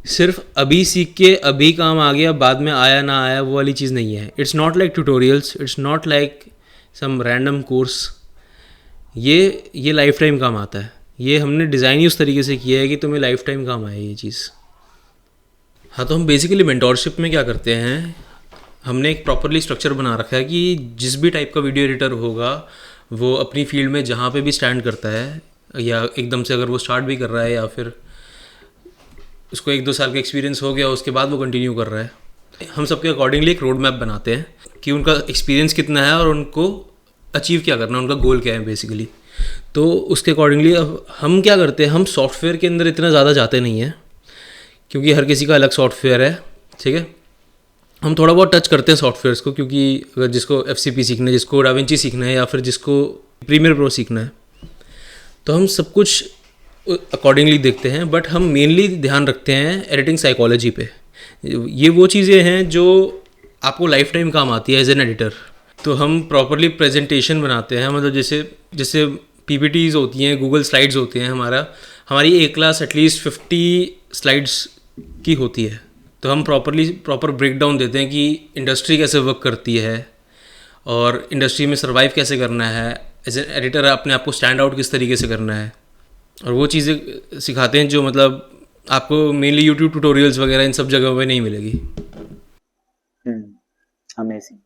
सिर्फ अभी सीख के अभी काम आ गया, बाद में आया ना आया, वो वाली चीज़ नहीं है। It's not like tutorials, it's not like some random course. ये लाइफ टाइम काम आता है। ये हमने डिज़ाइन ही उस तरीके से किया है कि तुम्हें लाइफ टाइम काम आए ये चीज़। हाँ, तो हम बेसिकली मेंटोरशिप में क्या करते हैं, हमने एक प्रॉपरली स्ट्रक्चर बना रखा है कि जिस भी टाइप का वीडियो एडिटर होगा वो अपनी फील्ड में जहाँ पे भी स्टैंड करता है, या एकदम से अगर वो स्टार्ट भी कर रहा है या फिर उसको 1-2 साल का एक्सपीरियंस हो गया उसके बाद वो कंटिन्यू कर रहा है, हम सबके अकॉर्डिंगली एक रोड मैप बनाते हैं कि उनका एक्सपीरियंस कितना है और उनको अचीव क्या करना है, उनका गोल क्या है बेसिकली। तो उसके अकॉर्डिंगली अब हम क्या करते हैं, हम सॉफ्टवेयर के अंदर इतना ज़्यादा जाते नहीं हैं क्योंकि हर किसी का अलग सॉफ्टवेयर है। ठीक है, हम थोड़ा बहुत टच करते हैं सॉफ्टवेयर्स को, क्योंकि अगर जिसको FCP सीखना है, जिसको डाविंची सीखना है या फिर जिसको प्रीमियर प्रो सीखना है, तो हम सब कुछ अकॉर्डिंगली देखते हैं। बट हम मेनली ध्यान रखते हैं एडिटिंग साइकोलॉजी पे। ये वो चीज़ें हैं जो आपको लाइफ टाइम काम आती है एज एन एडिटर। तो हम प्रॉपरली प्रेजेंटेशन बनाते हैं, मतलब जैसे PPTs होती हैं, गूगल स्लाइड्स होती हैं, हमारी एक क्लास एटलीस्ट 50 स्लाइड्स की होती है। तो हम प्रॉपर ब्रेक डाउन देते हैं कि इंडस्ट्री कैसे वर्क करती है और इंडस्ट्री में सर्वाइव कैसे करना है, एज एन एडिटर अपने आप को स्टैंड आउट किस तरीके से करना है। और वो चीज़ें सिखाते हैं जो मतलब आपको मेनली यूट्यूब ट्यूटोरियल्स वगैरह इन सब जगहों पे नहीं मिलेगी। अमेजिंग।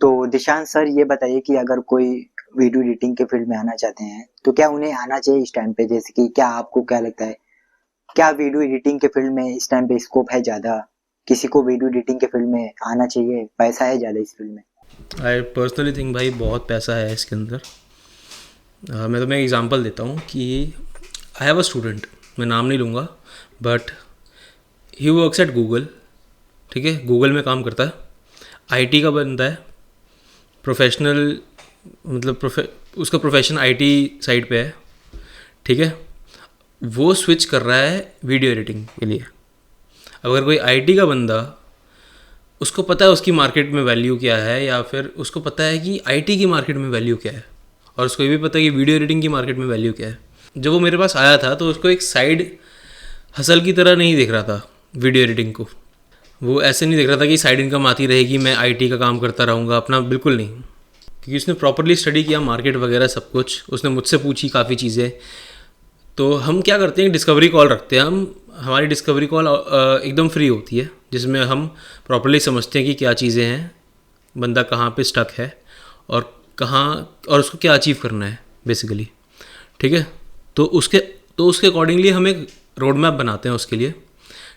तो दिशांत सर, ये बताइए कि अगर कोई वीडियो एडिटिंग के फील्ड में आना चाहते हैं तो क्या उन्हें आना चाहिए इस टाइम पे? जैसे कि क्या आपको क्या लगता है, क्या वीडियो एडिटिंग के फील्ड में इस टाइम पे स्कोप है ज़्यादा? किसी को वीडियो एडिटिंग के फील्ड में आना चाहिए? पैसा है ज़्यादा इस फील्ड में? आई पर्सनली थिंक भाई बहुत पैसा है इसके अंदर। मैं तुम्हें एग्जांपल देता हूँ कि आई हैव अ स्टूडेंट, मैं नाम नहीं लूँगा, but he works at Google. ठीक है, गूगल में काम करता है, IT का बंदा है, प्रोफेशनल, मतलब उसका प्रोफेशन IT साइड पे है। ठीक है, वो स्विच कर रहा है वीडियो एडिटिंग के लिए। अगर कोई IT का बंदा, उसको पता है उसकी मार्केट में वैल्यू क्या है, या फिर उसको पता है कि IT की मार्केट में वैल्यू क्या है, और उसको ये भी पता है कि वीडियो एडिटिंग की मार्केट में वैल्यू क्या है। जब वो मेरे पास आया था तो उसको एक साइड हसल की तरह नहीं देख रहा था वीडियो एडिटिंग को। वो ऐसे नहीं देख रहा था कि साइड इनकम आती रहेगी, मैं IT का काम करता रहूँगा अपना, बिल्कुल नहीं। क्योंकि उसने प्रॉपरली स्टडी किया मार्केट वगैरह सब कुछ, उसने मुझसे पूछी काफ़ी चीज़ें। तो हम क्या करते हैं, डिस्कवरी कॉल रखते हैं हम। हमारी डिस्कवरी कॉल एकदम फ्री होती है, जिसमें हम प्रॉपरली समझते हैं कि क्या चीज़ें हैं, बंदा कहाँ पे स्टक है और उसको क्या अचीव करना है बेसिकली। ठीक है, तो उसके अकॉर्डिंगली हम एक रोड मैप बनाते हैं उसके लिए।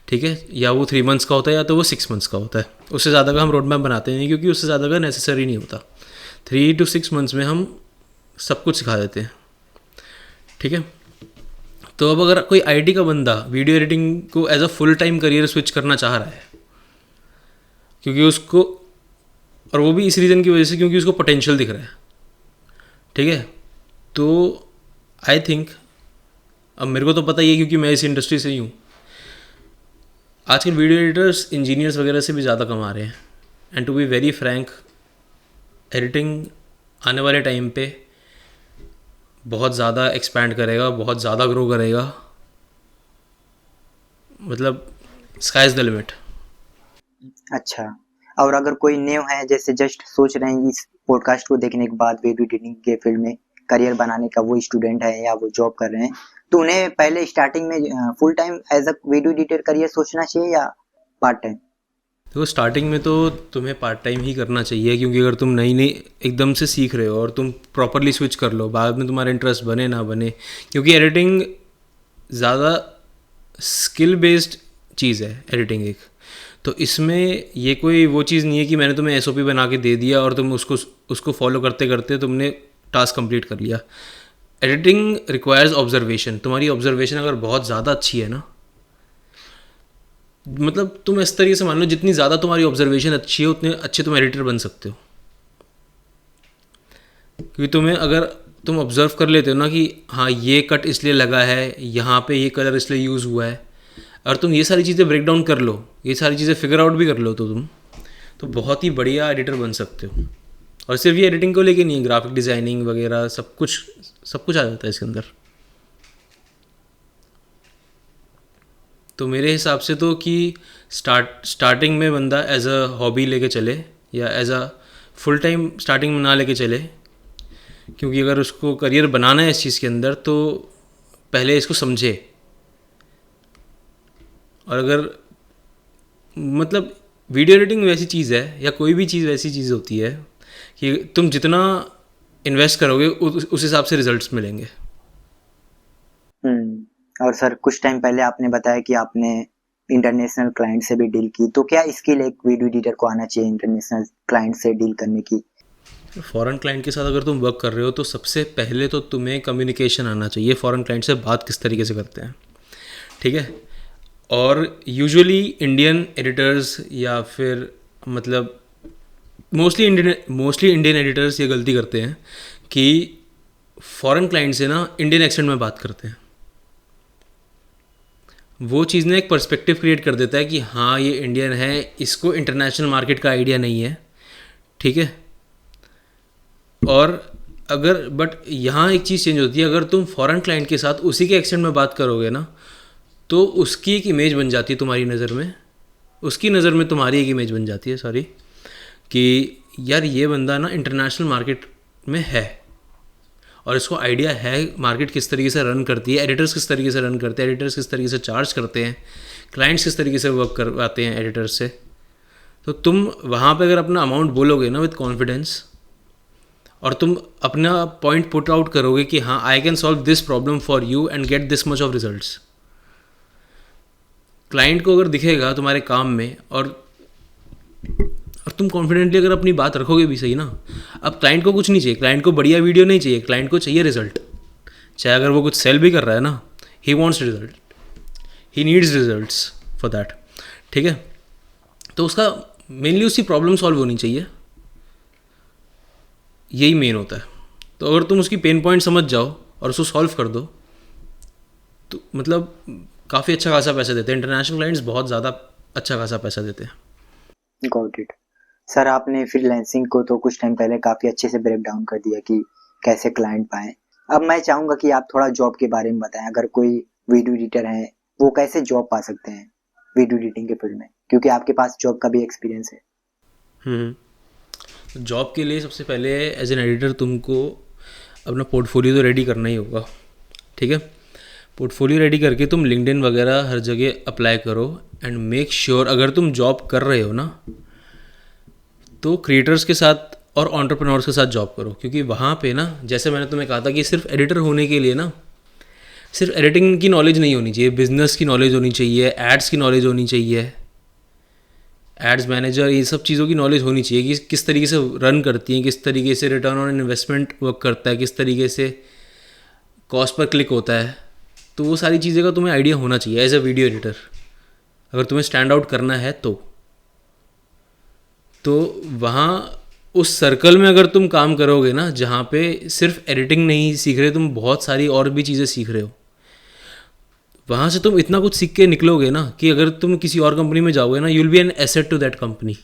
ठीक है, या वो 3 मंथ्स का होता है या तो वो 6 मंथ्स का होता है। उससे ज़्यादा का हम रोड मैप बनाते नहीं क्योंकि उससे ज़्यादा का नेसेसरी नहीं होता। 3 to 6 मंथ्स में हम सब कुछ सिखा देते हैं, ठीक है। तो अब अगर कोई आईटी का बंदा वीडियो एडिटिंग को as a full time career switch करना चाह रहा है, क्योंकि उसको, और वो भी इस रीज़न की वजह से क्योंकि उसको पोटेंशियल दिख रहा है, ठीक है, तो आई थिंक, अब मेरे को तो पता ही है क्योंकि मैं इस इंडस्ट्री से ही हूँ, आजकल वीडियो एडिटर्स इंजीनियर्स वगैरह से भी ज़्यादा कमा रहे हैं। And to be very frank, editing आने वाले टाइम पे बहुत ज़्यादा एक्सपैंड करेगा, बहुत ज़्यादा ग्रो करेगा, मतलब स्काई इज़ द लिमिट। अच्छा, और अगर कोई न्यू है, जैसे जस्ट सोच रहे हैं इस पॉडकास्ट को देखने के बाद वीडियो एडिटिंग के फील्ड में करियर बनाने का, वो स्टूडेंट है या वो जॉब कर रहे हैं, तो उन्हें पहले स्टार्टिंग में full time as a video editor career सोचना चाहिए या पार्ट टाइम? देखो, स्टार्टिंग में तो तुम्हें पार्ट टाइम ही करना चाहिए, क्योंकि अगर तुम नई नई एकदम से सीख रहे हो और तुम प्रॉपरली स्विच कर लो, बाद में तुम्हारा इंटरेस्ट बने ना बने, क्योंकि एडिटिंग ज़्यादा स्किल बेस्ड चीज़ है एडिटिंग एक, तो इसमें ये कोई वो चीज़ नहीं है कि मैंने तुम्हें एसओपी बना के दे दिया और तुम उसको फॉलो करते करते तुमने टास्क कंप्लीट कर लिया। Editing requires observation. तुम्हारी ऑब्जर्वेशन अगर बहुत ज़्यादा अच्छी है ना, मतलब तुम इस तरीके से मान लो, जितनी ज़्यादा तुम्हारी ऑब्जर्वेशन अच्छी है उतने अच्छे तुम एडिटर बन सकते हो। क्योंकि तुम्हें, अगर तुम ऑब्जर्व कर लेते हो ना कि हाँ ये कट इसलिए लगा है, यहाँ पे ये कलर इसलिए यूज़ हुआ है, और तुम ये सारी चीज़ें ब्रेक डाउन कर लो, ये सारी चीज़ें फिगर आउट भी कर लो, तो तुम तो बहुत ही बढ़िया एडिटर बन सकते हो। और सिर्फ ये एडिटिंग को लेके नहीं है, ग्राफिक डिज़ाइनिंग वगैरह सब कुछ आ जाता है इसके अंदर। तो मेरे हिसाब से तो कि स्टार्टिंग में बंदा एज अ हॉबी लेके चले या as a full time starting में ना लेके चले, क्योंकि अगर उसको करियर बनाना है इस चीज़ के अंदर तो पहले इसको समझे। और अगर, मतलब वीडियो एडिटिंग वैसी चीज़ है या कोई भी चीज़ वैसी चीज़ होती है कि तुम जितना इन्वेस्ट करोगे उस हिसाब से रिजल्ट्स मिलेंगे। और सर, कुछ टाइम पहले आपने बताया कि आपने इंटरनेशनल क्लाइंट से भी डील की, तो क्या स्किल एक वीडियो एडिटर को आना चाहिए इंटरनेशनल क्लाइंट से डील करने की? फॉरेन क्लाइंट के साथ अगर तुम वर्क कर रहे हो तो सबसे पहले तो तुम्हें कम्युनिकेशन आना चाहिए, फॉरेन क्लाइंट से बात किस तरीके से करते हैं, ठीक है। और यूजुअली इंडियन एडिटर्स या फिर मतलब मोस्टली इंडियन एडिटर्स ये गलती करते हैं कि फॉरेन क्लाइंट से ना इंडियन एक्सेंट में बात करते हैं। वो चीज़ ने एक पर्सपेक्टिव क्रिएट कर देता है कि हाँ ये इंडियन है, इसको इंटरनेशनल मार्केट का आइडिया नहीं है, ठीक है। और अगर, बट यहाँ एक चीज़ चेंज होती है, अगर तुम फॉरेन क्लाइंट के साथ उसी के एक्सेंट में बात करोगे ना, तो उसकी एक इमेज बन जाती है तुम्हारी नज़र में, उसकी नज़र में तुम्हारी एक इमेज बन जाती है, सॉरी, कि यार ये बंदा ना इंटरनेशनल मार्केट में है और इसको आइडिया है मार्केट किस तरीके से रन करती है, एडिटर्स किस तरीके से रन करते हैं, एडिटर्स किस तरीके से चार्ज करते हैं, क्लाइंट्स किस तरीके से वर्क करवाते हैं एडिटर्स से। तो तुम वहाँ पे अगर अपना अमाउंट बोलोगे ना विद कॉन्फिडेंस, और तुम अपना पॉइंट पुट आउट करोगे कि हाँ आई can solve this problem for you and get this much of results, client को अगर दिखेगा तुम्हारे काम में, और तुम कॉन्फिडेंटली अगर अपनी बात रखोगे भी सही ना। अब क्लाइंट को कुछ नहीं चाहिए, क्लाइंट को बढ़िया वीडियो नहीं चाहिए, क्लाइंट को चाहिए रिजल्ट। चाहे अगर वो कुछ सेल भी कर रहा है ना, he wants result, he needs results for that, ठीक है। तो उसका मेनली उसकी प्रॉब्लम सॉल्व होनी चाहिए, यही मेन होता है। तो अगर तुम उसकी पेन पॉइंट समझ जाओ और उसको सॉल्व कर दो, तो मतलब काफ़ी अच्छा खासा पैसा देते हैं इंटरनेशनल क्लाइंट्स, बहुत ज़्यादा अच्छा खासा पैसा देते हैं। Got it. सर, आपने फ्रीलांसिंग को तो कुछ टाइम पहले काफ़ी अच्छे से ब्रेक डाउन कर दिया कि कैसे क्लाइंट पाएँ। अब मैं चाहूँगा कि आप थोड़ा जॉब के बारे में बताएँ। अगर कोई वीडियो एडिटर है, वो कैसे जॉब पा सकते हैं वीडियो एडिटिंग के फील्ड में? क्योंकि आपके पास जॉब का भी एक्सपीरियंस है। जॉब के लिए सबसे पहले एज एन एडिटर तुमको अपना पोर्टफोलियो तो रेडी करना ही होगा, ठीक है। पोर्टफोलियो रेडी करके तुम लिंक्डइन वगैरह हर जगह अप्लाई करो एंड मेक श्योर, अगर तुम जॉब कर रहे हो ना तो क्रिएटर्स के साथ और एंटरप्रेन्योर्स के साथ जॉब करो, क्योंकि वहाँ पे ना, जैसे मैंने तुम्हें कहा था कि सिर्फ एडिटर होने के लिए ना सिर्फ एडिटिंग की नॉलेज नहीं होनी चाहिए, बिजनेस की नॉलेज होनी चाहिए, एड्स की नॉलेज होनी चाहिए, एड्स मैनेजर, ये सब चीज़ों की नॉलेज होनी चाहिए कि किस तरीके से रन करती हैं, किस तरीके से रिटर्न ऑन इन्वेस्टमेंट वर्क करता है, किस तरीके से कॉस्ट पर क्लिक होता है। तो वो सारी चीज़ें का तुम्हें आइडिया होना चाहिए एज अ वीडियो एडिटर, अगर तुम्हें स्टैंड आउट करना है तो वहाँ उस सर्कल में अगर तुम काम करोगे ना, जहाँ पे सिर्फ एडिटिंग नहीं सीख रहे, तुम बहुत सारी और भी चीज़ें सीख रहे हो, वहाँ से तुम इतना कुछ सीख के निकलोगे ना कि अगर तुम किसी और कंपनी में जाओगे ना, you will be an asset to that company.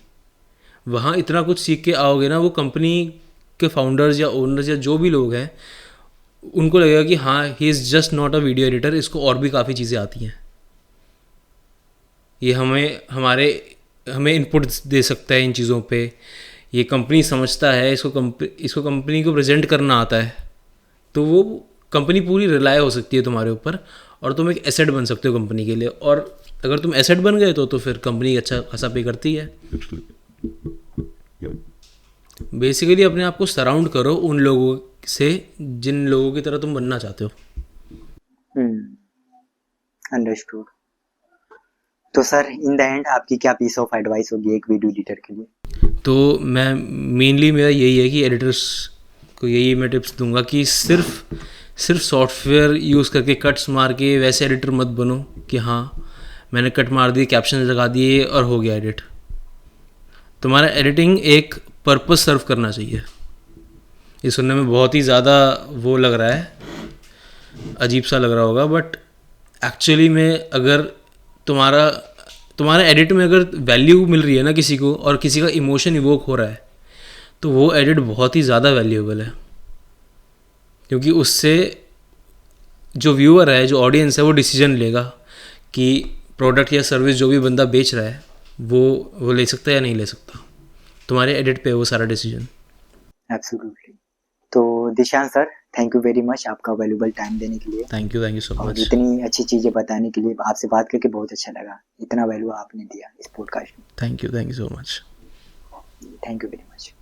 वहाँ इतना कुछ सीख के आओगे ना, वो कंपनी के फाउंडर्स या ओनर्स या जो भी लोग हैं, उनको लगेगा कि हाँ, he is just not a video editor, इसको और भी काफ़ी चीज़ें आती हैं, ये हमें इनपुट दे सकता है इन चीज़ों पे, ये कंपनी समझता है, इसको कंपनी को प्रेजेंट करना आता है। तो वो कंपनी पूरी रिलाय हो सकती है तुम्हारे ऊपर, और तुम एक एसेट बन सकते हो कंपनी के लिए। और अगर तुम एसेट बन गए तो फिर कंपनी अच्छा खासा पे करती है। बेसिकली अपने आप को सराउंड करो उन लोगों से जिन लोगों की तरह तुम बनना चाहते हो। अंडरस्टूड। तो सर इन द एंड आपकी क्या पीस ऑफ एडवाइस होगी एक वीडियो एडिटर के लिए? तो मैं मेनली मेरा यही है कि एडिटर्स को यही मैं टिप्स दूंगा कि सिर्फ सॉफ्टवेयर यूज़ करके कट्स मार के वैसे एडिटर मत बनो कि हाँ मैंने कट मार दिए, कैप्शन लगा दिए और हो गया एडिट। तुम्हारा एडिटिंग एक पर्पस सर्व करना चाहिए। ये सुनने में बहुत ही ज़्यादा वो लग रहा है, अजीब सा लग रहा होगा, बट एक्चुअली में अगर तुम्हारा एडिट में अगर वैल्यू मिल रही है ना किसी को, और किसी का इमोशन इवोक हो रहा है, तो वो एडिट बहुत ही ज़्यादा वैल्यूएबल है। क्योंकि उससे जो व्यूअर है, जो ऑडियंस है, वो डिसीजन लेगा कि प्रोडक्ट या सर्विस जो भी बंदा बेच रहा है वो ले सकता है या नहीं ले सकता। तुम्हारे एडिट पे वो सारा डिसीजन। एब्सोल्युटली। तो Dishan sir, thank you very much आपका वैल्यूबल टाइम देने के लिए। थैंक यू सो और मच। इतनी अच्छी चीज़ें बताने के लिए, आपसे बात करके बहुत अच्छा लगा। इतना वैल्यू आपने दिया इस पॉडकास्ट में। Thank you so much. Thank you very much.